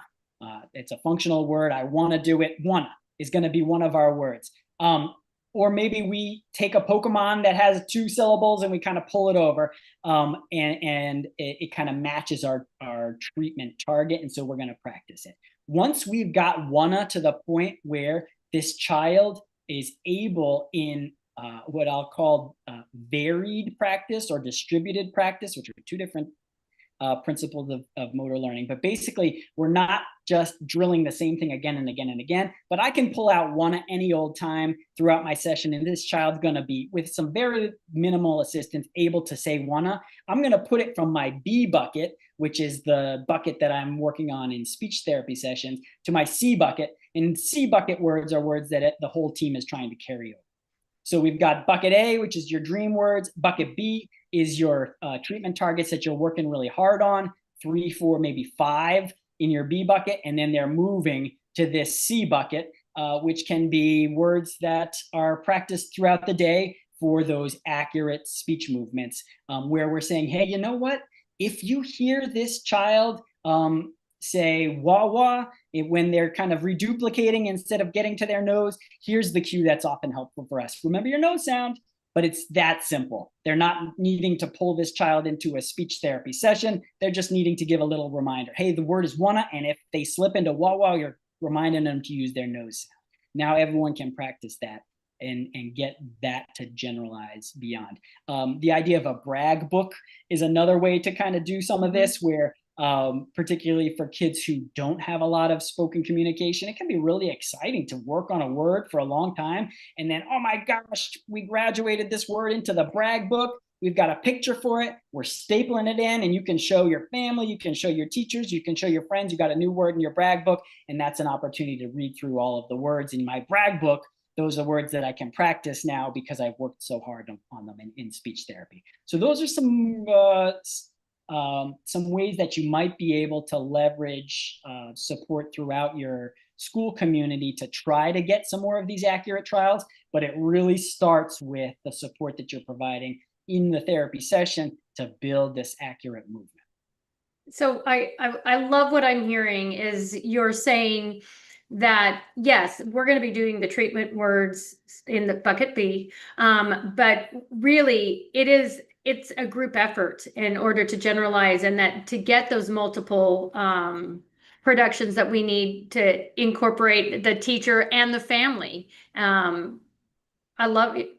it's a functional word. I want to do it. Wanna is going to be one of our words. Or maybe we take a Pokemon that has 2 syllables and we kind of pull it over, and it kind of matches our treatment target. And so we're going to practice it. Once we've got wanna to the point where this child is able in what I'll call varied practice or distributed practice, which are 2 different principles of motor learning. But basically, we're not just drilling the same thing again and again and again, but I can pull out one at any old time throughout my session, and this child's going to be, with some very minimal assistance, able to say wanna. I'm going to put it from my B bucket, which is the bucket that I'm working on in speech therapy sessions, to my C bucket. And C bucket words are words that the whole team is trying to carry over. So we've got bucket A, which is your dream words. Bucket B is your treatment targets that you're working really hard on, 3, 4, maybe 5 in your B bucket. And then they're moving to this C bucket, which can be words that are practiced throughout the day for those accurate speech movements, where we're saying, hey, you know what? If you hear this child say wah wah when they're kind of reduplicating instead of getting to their nose, here's the cue that's often helpful for us. Remember your nose sound, but it's that simple. They're not needing to pull this child into a speech therapy session. They're just needing to give a little reminder. Hey, the word is wanna, and if they slip into wah wah, you're reminding them to use their nose sound. Now everyone can practice that and get that to generalize beyond. The idea of a brag book is another way to kind of do some of this, where particularly for kids who don't have a lot of spoken communication, it can be really exciting to work on a word for a long time. And then, oh my gosh, we graduated this word into the brag book. We've got a picture for it. We're stapling it in, and you can show your family, you can show your teachers, you can show your friends, you got a new word in your brag book. And that's an opportunity to read through all of the words in my brag book. Those are words that I can practice now because I've worked so hard on them in speech therapy. So those are some ways that you might be able to leverage support throughout your school community to try to get some more of these accurate trials. But it really starts with the support that you're providing in the therapy session to build this accurate movement. So I love what I'm hearing is you're saying that, yes, we're going to be doing the treatment words in the bucket B, but really it's a group effort in order to generalize, and that to get those multiple productions that we need to incorporate the teacher and the family. I love it.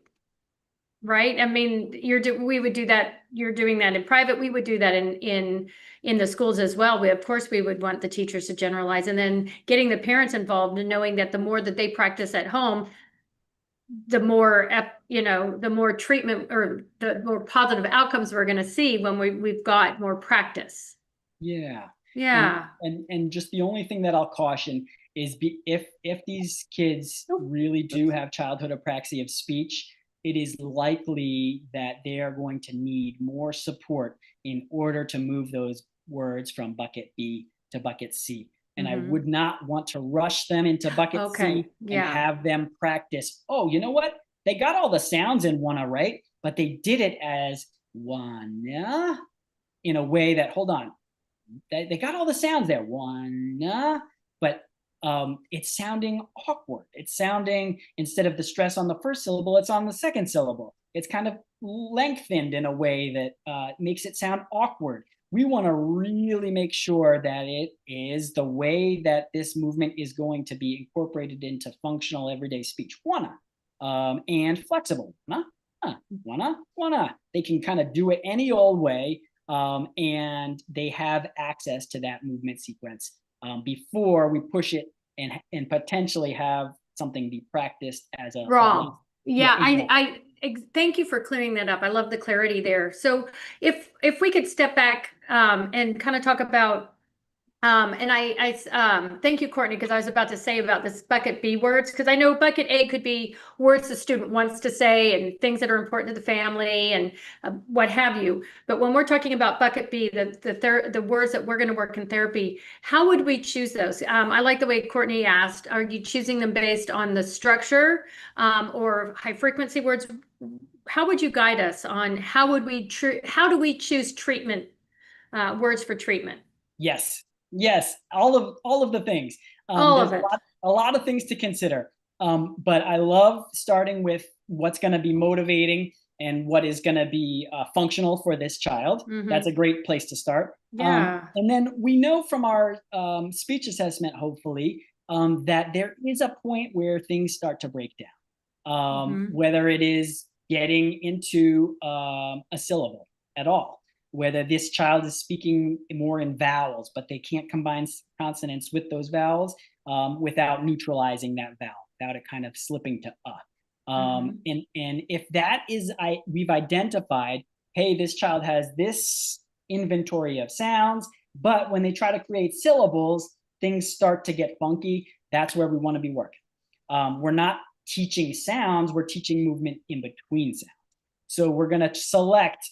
Right. I mean, we would do that. You're doing that in private. We would do that in the schools as well. Of course, we would want the teachers to generalize, and then getting the parents involved and knowing that the more that they practice at home, the more, the more treatment or the more positive outcomes we're going to see when we've got more practice. Yeah. Yeah. And just the only thing that I'll caution is if these kids really do have childhood apraxia of speech, it is likely that they are going to need more support in order to move those words from bucket B to bucket C. And I would not want to rush them into bucket C and have them practice. Oh, you know what? They got all the sounds in wanna, right? But they did it as wanna in a way that, hold on, they got all the sounds there, wanna, but it's sounding awkward. It's sounding, instead of the stress on the first syllable, it's on the second syllable. It's kind of lengthened in a way that makes it sound awkward. we want to really make sure that it is the way that this movement is going to be incorporated into functional everyday speech. Wanna, and flexible. Wanna. They can kind of do it any old way, and they have access to that movement sequence before we push it and potentially have something be practiced as a Wrong. Yeah, exactly. thank you for clearing that up. I love the clarity there. So if we could step back and kind of talk about and thank you, Courtney, because I was about to say about this bucket B words, because I know bucket A could be words the student wants to say and things that are important to the family and what have you. But when we're talking about bucket B, the words that we're going to work in therapy, how would we choose those? I like the way Courtney asked, are you choosing them based on the structure or high frequency words? How would you guide us on how do we choose treatment words for treatment? Yes, all of the things. All There's of it. a lot of things to consider. But I love starting with what's going to be motivating and what is going to be functional for this child. That's a great place to start. Yeah. And then we know from our speech assessment, hopefully, that there is a point where things start to break down, whether it is getting into a syllable at all, whether this child is speaking more in vowels, but they can't combine consonants with those vowels without neutralizing that vowel, without it kind of slipping to and if that is, we've identified, hey, this child has this inventory of sounds, but when they try to create syllables, things start to get funky. That's where we want to be working. We're not teaching sounds, we're teaching movement in between sounds. So we're going to select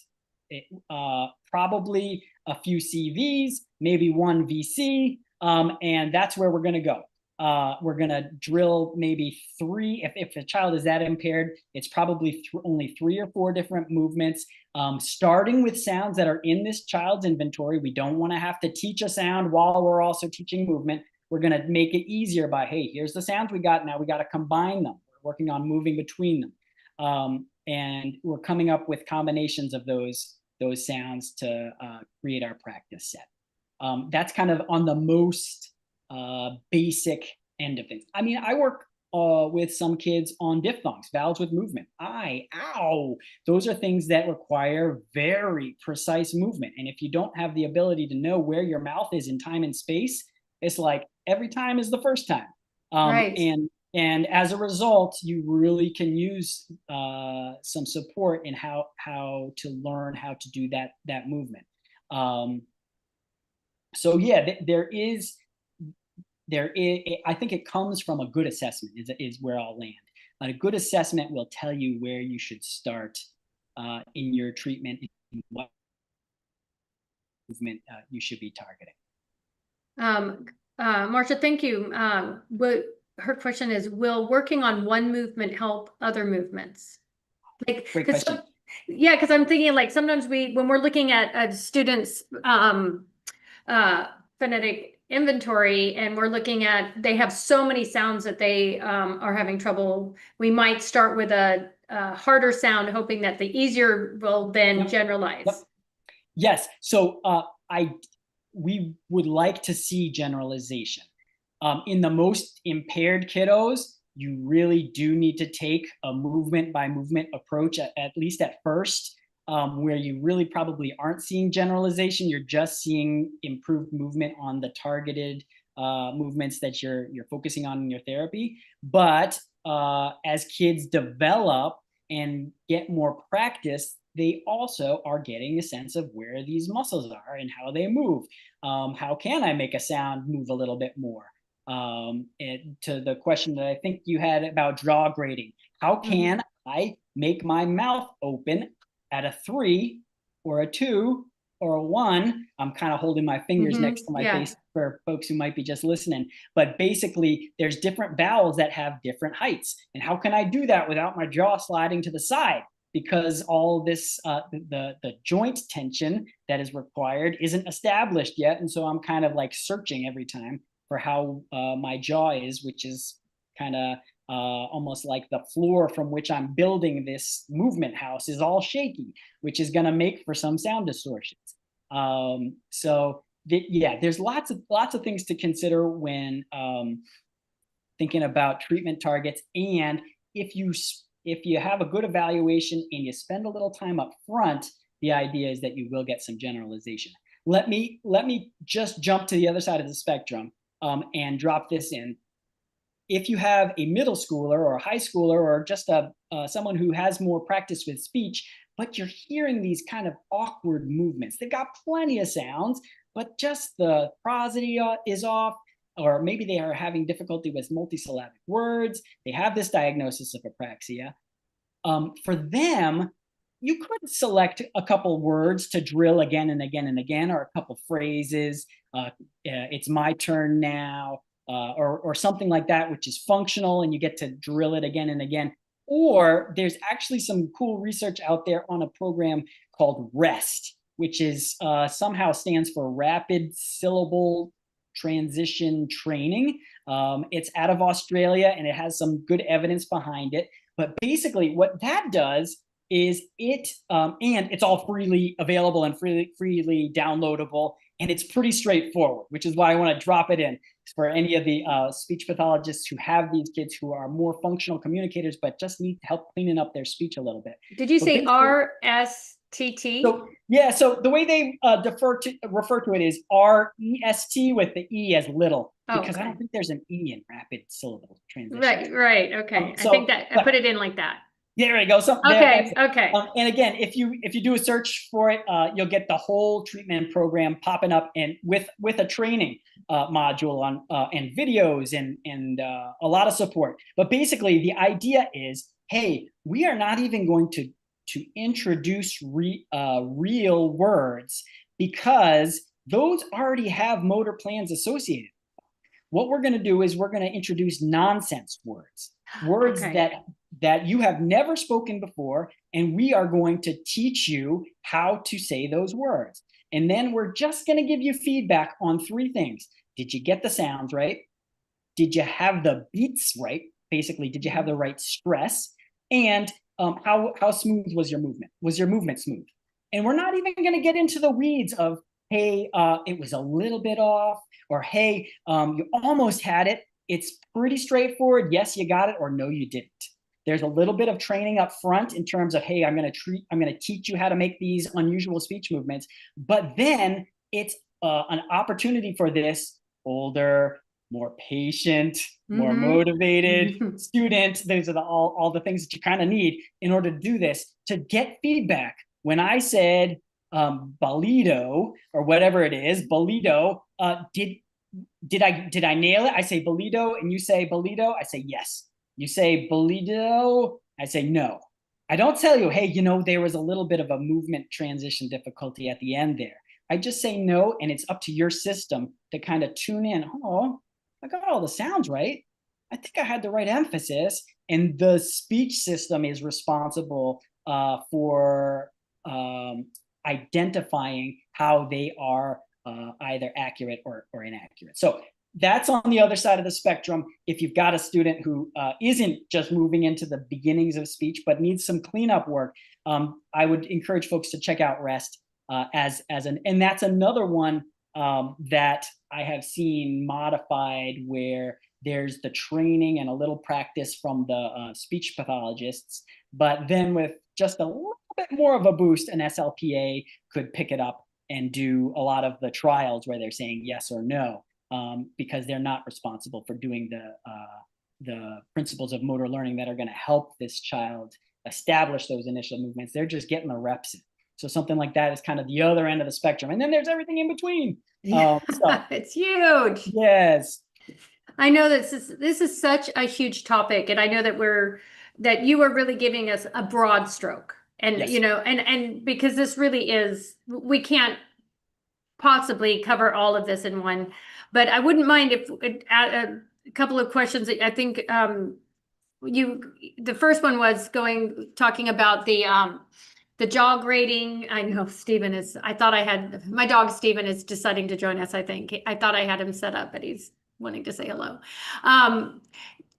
probably a few CVs, maybe one VC, and that's where we're going to go. We're going to drill maybe 3. If a child is that impaired, it's probably only 3 or 4 different movements, starting with sounds that are in this child's inventory. We don't want to have to teach a sound while we're also teaching movement. We're going to make it easier by, hey, here's the sounds we got. Now we got to combine them. We're working on moving between them. And we're coming up with combinations of those sounds to create our practice set. That's kind of on the most basic end of things. I mean, I work with some kids on diphthongs, vowels with movement. Ow. Those are things that require very precise movement. And if you don't have the ability to know where your mouth is in time and space, it's like every time is the first time. Right. And as a result, you really can use some support in how to learn how to do that movement. So yeah, there is. I think it comes from a good assessment is where I'll land. A good assessment will tell you where you should start in your treatment, and what movement you should be targeting. Marcia, thank you. Her question is, will working on one movement help other movements? Great question. Yeah, because I'm thinking like sometimes when we're looking at a student's phonetic inventory and we're looking at, they have so many sounds that they are having trouble. We might start with a harder sound, hoping that the easier will then generalize. Yes. So we would like to see generalization. In the most impaired kiddos, you really do need to take a movement by movement approach, at least at first, where you really probably aren't seeing generalization. You're just seeing improved movement on the targeted movements that you're focusing on in your therapy. But as kids develop and get more practice, they also are getting a sense of where these muscles are and how they move. How can I make a sound move a little bit more? And to the question that I think you had about jaw grading, how can I make my mouth open at a 3 or a 2 or a 1? I'm kind of holding my fingers next to my face for folks who might be just listening. But basically, there's different vowels that have different heights. And how can I do that without my jaw sliding to the side? Because all this, the joint tension that is required isn't established yet. And so I'm kind of like searching every time for how my jaw is, which is kind of almost like the floor from which I'm building this movement house is all shaky, which is going to make for some sound distortions. Yeah, there's lots of things to consider when thinking about treatment targets. And if you have a good evaluation and you spend a little time up front, the idea is that you will get some generalization. Let me just jump to the other side of the spectrum and drop this in. If you have a middle schooler or a high schooler or just someone who has more practice with speech, but you're hearing these kind of awkward movements, they've got plenty of sounds, but just the prosody is off, or maybe they are having difficulty with multisyllabic words, they have this diagnosis of apraxia. For them, you could select a couple words to drill again and again and again, or a couple phrases. It's my turn now, or something like that, which is functional, and you get to drill it again and again. Or there's actually some cool research out there on a program called REST, which is somehow stands for Rapid Syllable Transition Training. It's out of Australia, and it has some good evidence behind it. But basically what that does is and it's all freely available and freely downloadable, and it's pretty straightforward, which is why I want to drop it in for any of the speech pathologists who have these kids who are more functional communicators but just need help cleaning up their speech a little bit. Did you say RSTT? So yeah, so the way they refer to it is REST with the E as little, because I don't think there's an E in rapid syllable transition. Right. Okay. I think that I put it in like that. There we go. Okay. And again, if you do a search for it, you'll get the whole treatment program popping up, and with a training module on and videos and a lot of support. But basically, the idea is, hey, we are not even going to introduce real words, because those already have motor plans associated. What we're going to do is we're going to introduce nonsense words that you have never spoken before, and we are going to teach you how to say those words. And then we're just going to give you feedback on 3 things. Did you get the sounds right? Did you have the beats right? Basically, did you have the right stress? And how smooth was your movement? Was your movement smooth? And we're not even going to get into the weeds of, hey, it was a little bit off, or hey, you almost had it. It's pretty straightforward. Yes, you got it, or no, you didn't. There's a little bit of training up front in terms of, hey, I'm going to teach you how to make these unusual speech movements. But then it's an opportunity for this older, more patient, more motivated student. Those are all the things that you kind of need in order to do this, to get feedback. When I said bolido, or whatever it is, bolido, did I nail it? I say bolido, and you say bolido. I say yes. You say bolido, I say no. I don't tell you, hey, there was a little bit of a movement transition difficulty at the end there. I just say no, and it's up to your system to kind of tune in. Oh, I got all the sounds right. I think I had the right emphasis. And the speech system is responsible for identifying how they are either accurate or inaccurate. So that's on the other side of the spectrum. If you've got a student who isn't just moving into the beginnings of speech, but needs some cleanup work, I would encourage folks to check out REST and that's another one that I have seen modified, where there's the training and a little practice from the speech pathologists, but then with just a little bit more of a boost, an SLPA could pick it up and do a lot of the trials where they're saying yes or no. Because they're not responsible for doing the principles of motor learning that are going to help this child establish those initial movements. They're just getting the reps in. So something like that is kind of the other end of the spectrum. And then there's everything in between. It's huge. Yes. I know this is such a huge topic, and I know that you are really giving us a broad stroke. And yes. And because this really is, we can't possibly cover all of this in one. But I wouldn't mind if a couple of questions. I think the first one was talking about the jog rating. I know my dog Steven is deciding to join us. I think I thought I had him set up, but he's wanting to say hello.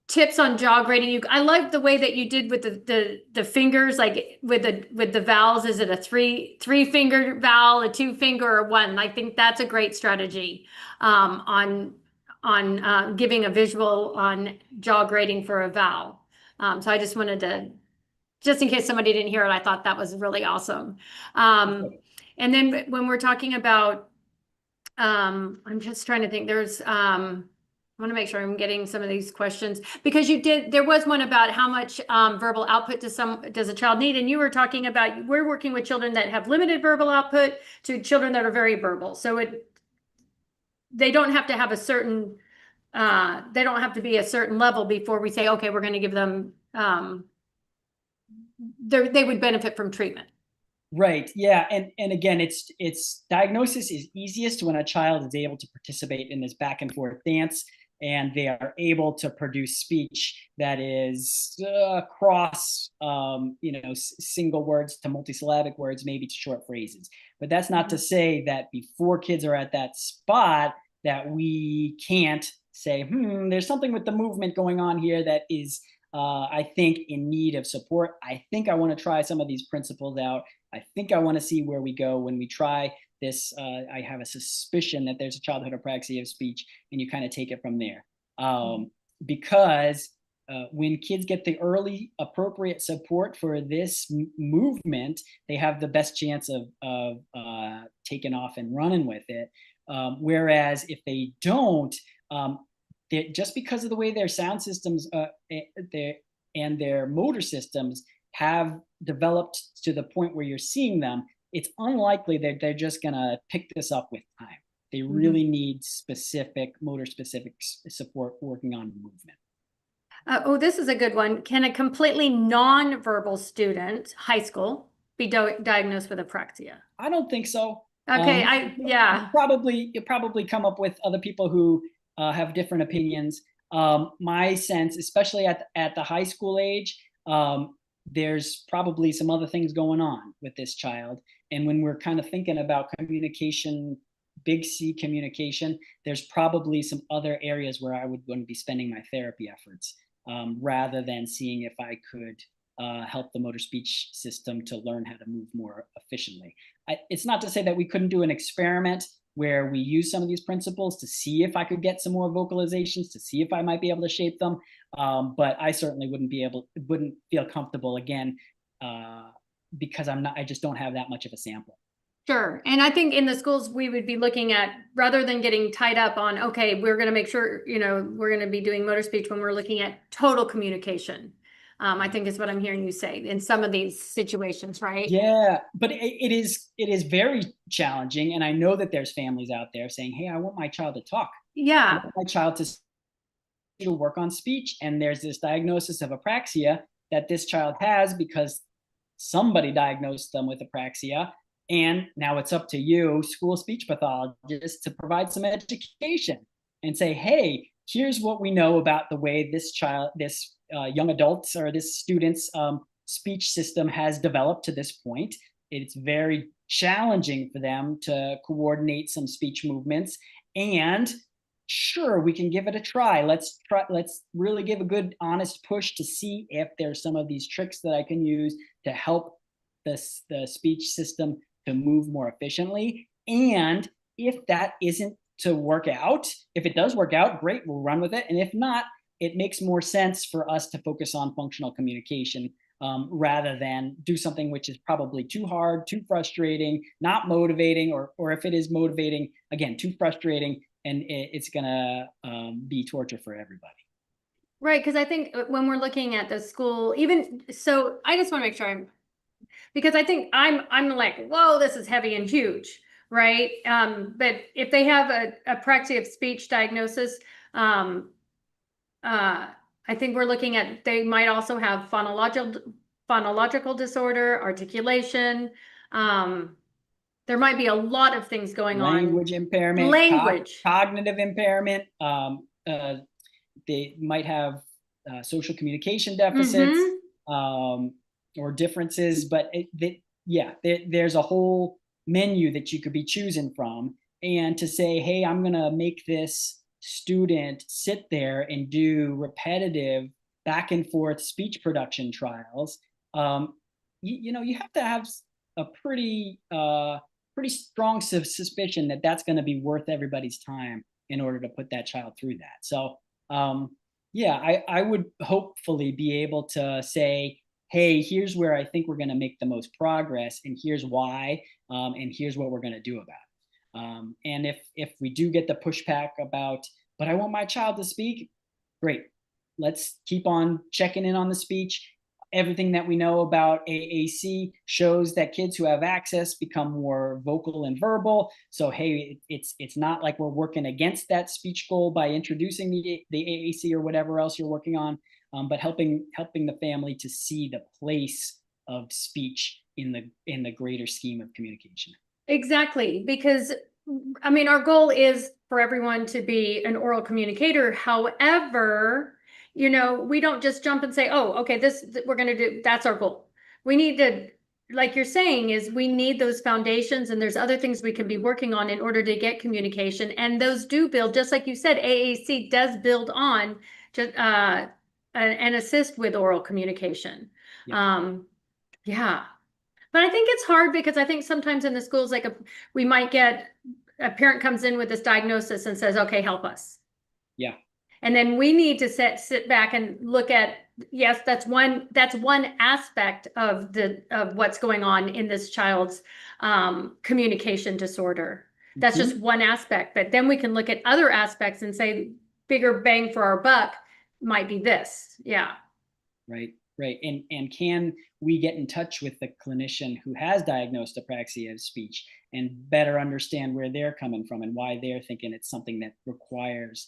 tips on jaw grading. I like the way that you did with the fingers, like with the vowels. Is it a three finger vowel, a two finger, or one? I think that's a great strategy on giving a visual on jaw grading for a vowel. So I just wanted to, just in case somebody didn't hear it, I thought that was really awesome. And then when we're talking about, I'm just trying to think, I want to make sure I'm getting some of these questions because there was one about how much verbal output does a child need? And you were talking about, we're working with children that have limited verbal output to children that are very verbal. So they don't have to have they don't have to be a certain level before we say, okay, we're going to give them, they would benefit from treatment. Right. Yeah. And again, it's diagnosis is easiest when a child is able to participate in this back and forth dance and they are able to produce speech that is across, single words to multisyllabic words, maybe to short phrases. But that's not to say that before kids are at that spot that we can't say, there's something with the movement going on here that is, I think, in need of support. I think I want to try some of these principles out. I think I want to see where we go when we try this. I have a suspicion that there's a childhood apraxia of speech, and you kind of take it from there. Because when kids get the early appropriate support for this movement, they have the best chance of taking off and running with it. Whereas if they don't, just because of the way their sound systems and their motor systems have developed to the point where you're seeing them, it's unlikely that they're just going to pick this up with time. They really need motor specific support working on movement. This is a good one. Can a completely non-verbal student, high school, be diagnosed with apraxia? I don't think so. Okay, You probably come up with other people who have different opinions. My sense, especially at the high school age, there's probably some other things going on with this child. And when we're kind of thinking about communication, big C communication, there's probably some other areas where I would want to be spending my therapy efforts rather than seeing if I could help the motor speech system to learn how to move more efficiently. It's not to say that we couldn't do an experiment where we use some of these principles to see if I could get some more vocalizations, to see if I might be able to shape them. But I certainly wouldn't feel comfortable again because I just don't have that much of a sample. Sure. And I think in the schools, we would be looking at, rather than getting tied up on, okay, we're going to make sure, we're going to be doing motor speech when we're looking at total communication. I think is what I'm hearing you say in some of these situations, right? Yeah, but it is very challenging. And I know that there's families out there saying, hey, I want my child to talk. Yeah. I want my child to work on speech. And there's this diagnosis of apraxia that this child has because somebody diagnosed them with apraxia. And now it's up to you, school speech pathologist, to provide some education and say, hey, here's what we know about the way this young adults or this student's speech system has developed to this point. It's very challenging for them to coordinate some speech movements. And sure, we can give it a try. Let's really give a good, honest push to see if there's some of these tricks that I can use to help the speech system to move more efficiently. And if that isn't to work out, if it does work out, great, we'll run with it. And if not, it makes more sense for us to focus on functional communication rather than do something which is probably too hard, too frustrating, not motivating, or if it is motivating, again, too frustrating, and it's gonna be torture for everybody. Right, because I think when we're looking at the school, I just want to make sure because I think I'm like, whoa, this is heavy and huge, right? But if they have a apraxia of speech diagnosis, I think we're looking at, they might also have phonological disorder, articulation. There might be a lot of things going on. Language impairment, cognitive impairment. They might have social communication deficits or differences, but there's a whole menu that you could be choosing from. And to say, hey, I'm going to make this student sit there and do repetitive back and forth speech production trials, you have to have a pretty strong suspicion that that's going to be worth everybody's time in order to put that child through that. So yeah, I would hopefully be able to say, hey, here's where I think we're going to make the most progress, and here's why, and here's what we're going to do about it. And if we do get the pushback about, but I want my child to speak, great. Let's keep on checking in on the speech. Everything that we know about AAC shows that kids who have access become more vocal and verbal. So, hey, it's not like we're working against that speech goal by introducing the AAC or whatever else you're working on, but helping the family to see the place of speech in the greater scheme of communication. Exactly, because I mean, our goal is for everyone to be an oral communicator. However, we don't just jump and say, oh, okay, this we're going to do. That's our goal. We need to, like you're saying, is we need those foundations, and there's other things we can be working on in order to get communication. And those do build, just like you said, AAC does build on just and assist with oral communication. Yeah. Yeah. But I think it's hard because I think sometimes in the schools, like we might get a parent comes in with this diagnosis and says, okay, help us. Yeah. And then we need to sit back and look at, yes, that's one aspect of what's going on in this child's communication disorder. That's just one aspect. But then we can look at other aspects and say bigger bang for our buck might be this. Yeah. Right. Right. And can we get in touch with the clinician who has diagnosed apraxia of speech and better understand where they're coming from and why they're thinking it's something that requires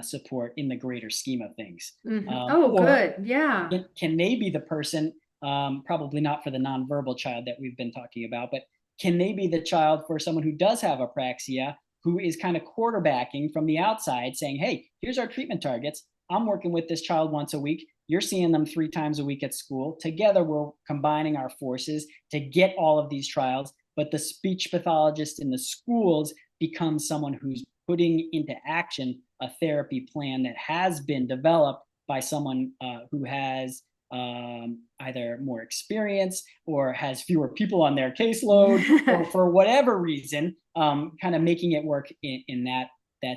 support in the greater scheme of things? Oh, good. Yeah. Can they be the person, probably not for the nonverbal child that we've been talking about, but can they be the child for someone who does have apraxia, who is kind of quarterbacking from the outside saying, hey, here's our treatment targets. I'm working with this child once a week. You're seeing them 3 times a week at school. Together, we're combining our forces to get all of these trials. But the speech pathologist in the schools becomes someone who's putting into action a therapy plan that has been developed by someone who has either more experience or has fewer people on their caseload, or for whatever reason, kind of making it work in that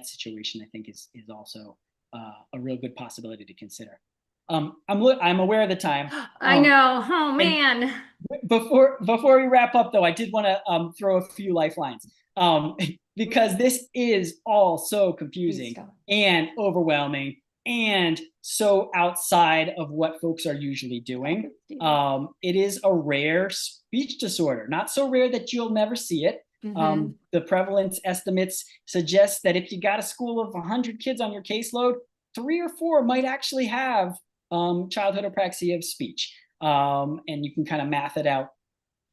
situation, I think is also a real good possibility to consider. I'm aware of the time. I know. Oh man. Before we wrap up, though, I did want to throw a few lifelines, because this is all so confusing and overwhelming and so outside of what folks are usually doing. It is a rare speech disorder, not so rare that you'll never see it. The prevalence estimates suggest that if you got a school of 100 kids on your caseload, 3 or 4 might actually have childhood apraxia of speech. And you can kind of math it out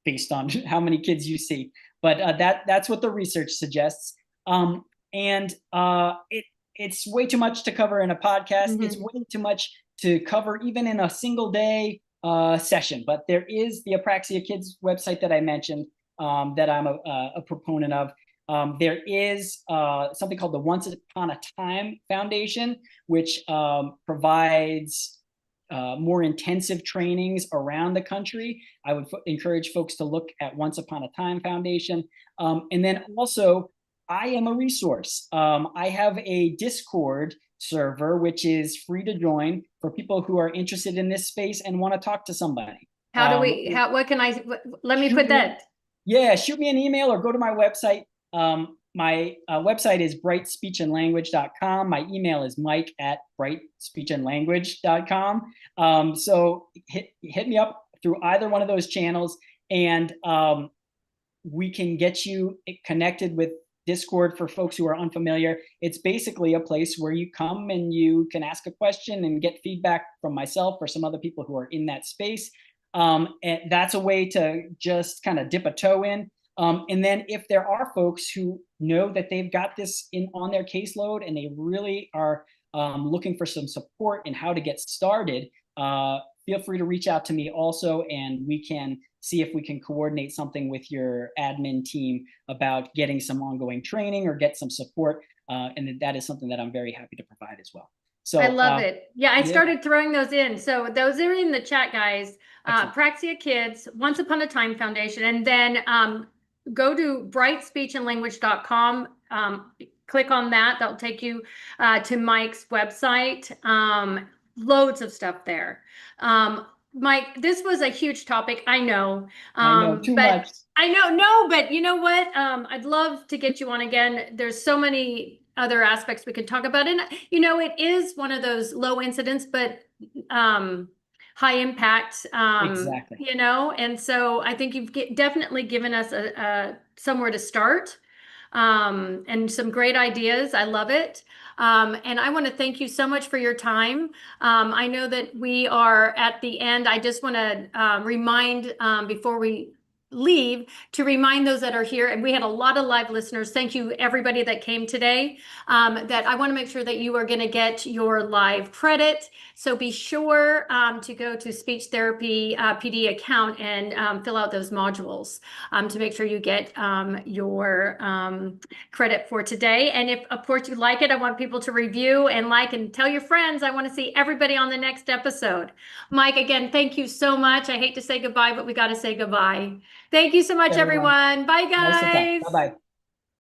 based on how many kids you see. But that's what the research suggests. And it's way too much to cover in a podcast. It's way too much to cover even in a single day session. But there is the Apraxia Kids website that I mentioned, that I'm a proponent of. There is something called the Once Upon a Time Foundation, which provides more intensive trainings around the country. I would encourage folks to look at Once Upon a Time Foundation. And then also, I am a resource. I have a Discord server, which is free to join for people who are interested in this space and want to talk to somebody. What can I, let me put that. Yeah, shoot me an email or go to my website. My website is brightspeechandlanguage.com. My email is mike@brightspeechandlanguage.com. So hit me up through either one of those channels, and we can get you connected with Discord. For folks who are unfamiliar, it's basically a place where you come and you can ask a question and get feedback from myself or some other people who are in that space. And that's a way to just kind of dip a toe in. And then if there are folks who know that they've got this on their caseload and they really are looking for some support in how to get started, feel free to reach out to me also, and we can see if we can coordinate something with your admin team about getting some ongoing training or get some support. And that is something that I'm very happy to provide as well. I So love it. Yeah, I yeah, started throwing those in. So those are in the chat, guys. excellent. Praxia Kids, Once Upon a Time Foundation, and then go to brightspeechandlanguage.com. Click on that. That'll take you to Mike's website. Loads of stuff there. Mike, this was a huge topic, I know. I know too But much. I know, no, but you know what? I'd love to get you on again. There's so many other aspects we could talk about. And, it is one of those low incidence, but high impact, Exactly. and so I think you've definitely given us a somewhere to start, and some great ideas. I love it. And I want to thank you so much for your time. I know that we are at the end. I just want to remind, before we leave, to remind those that are here, and we had a lot of live listeners. Thank you, everybody that came today. That I want to make sure that you are going to get your live credit. So be sure to go to Speech Therapy PD account and fill out those modules to make sure you get your credit for today. And if, of course, you like it, I want people to review and like and tell your friends. I want to see everybody on the next episode. Mike, again, thank you so much. I hate to say goodbye, but we got to say goodbye. Thank you so much, Everyone, everyone. Bye, nice to talk. Bye guys. bye.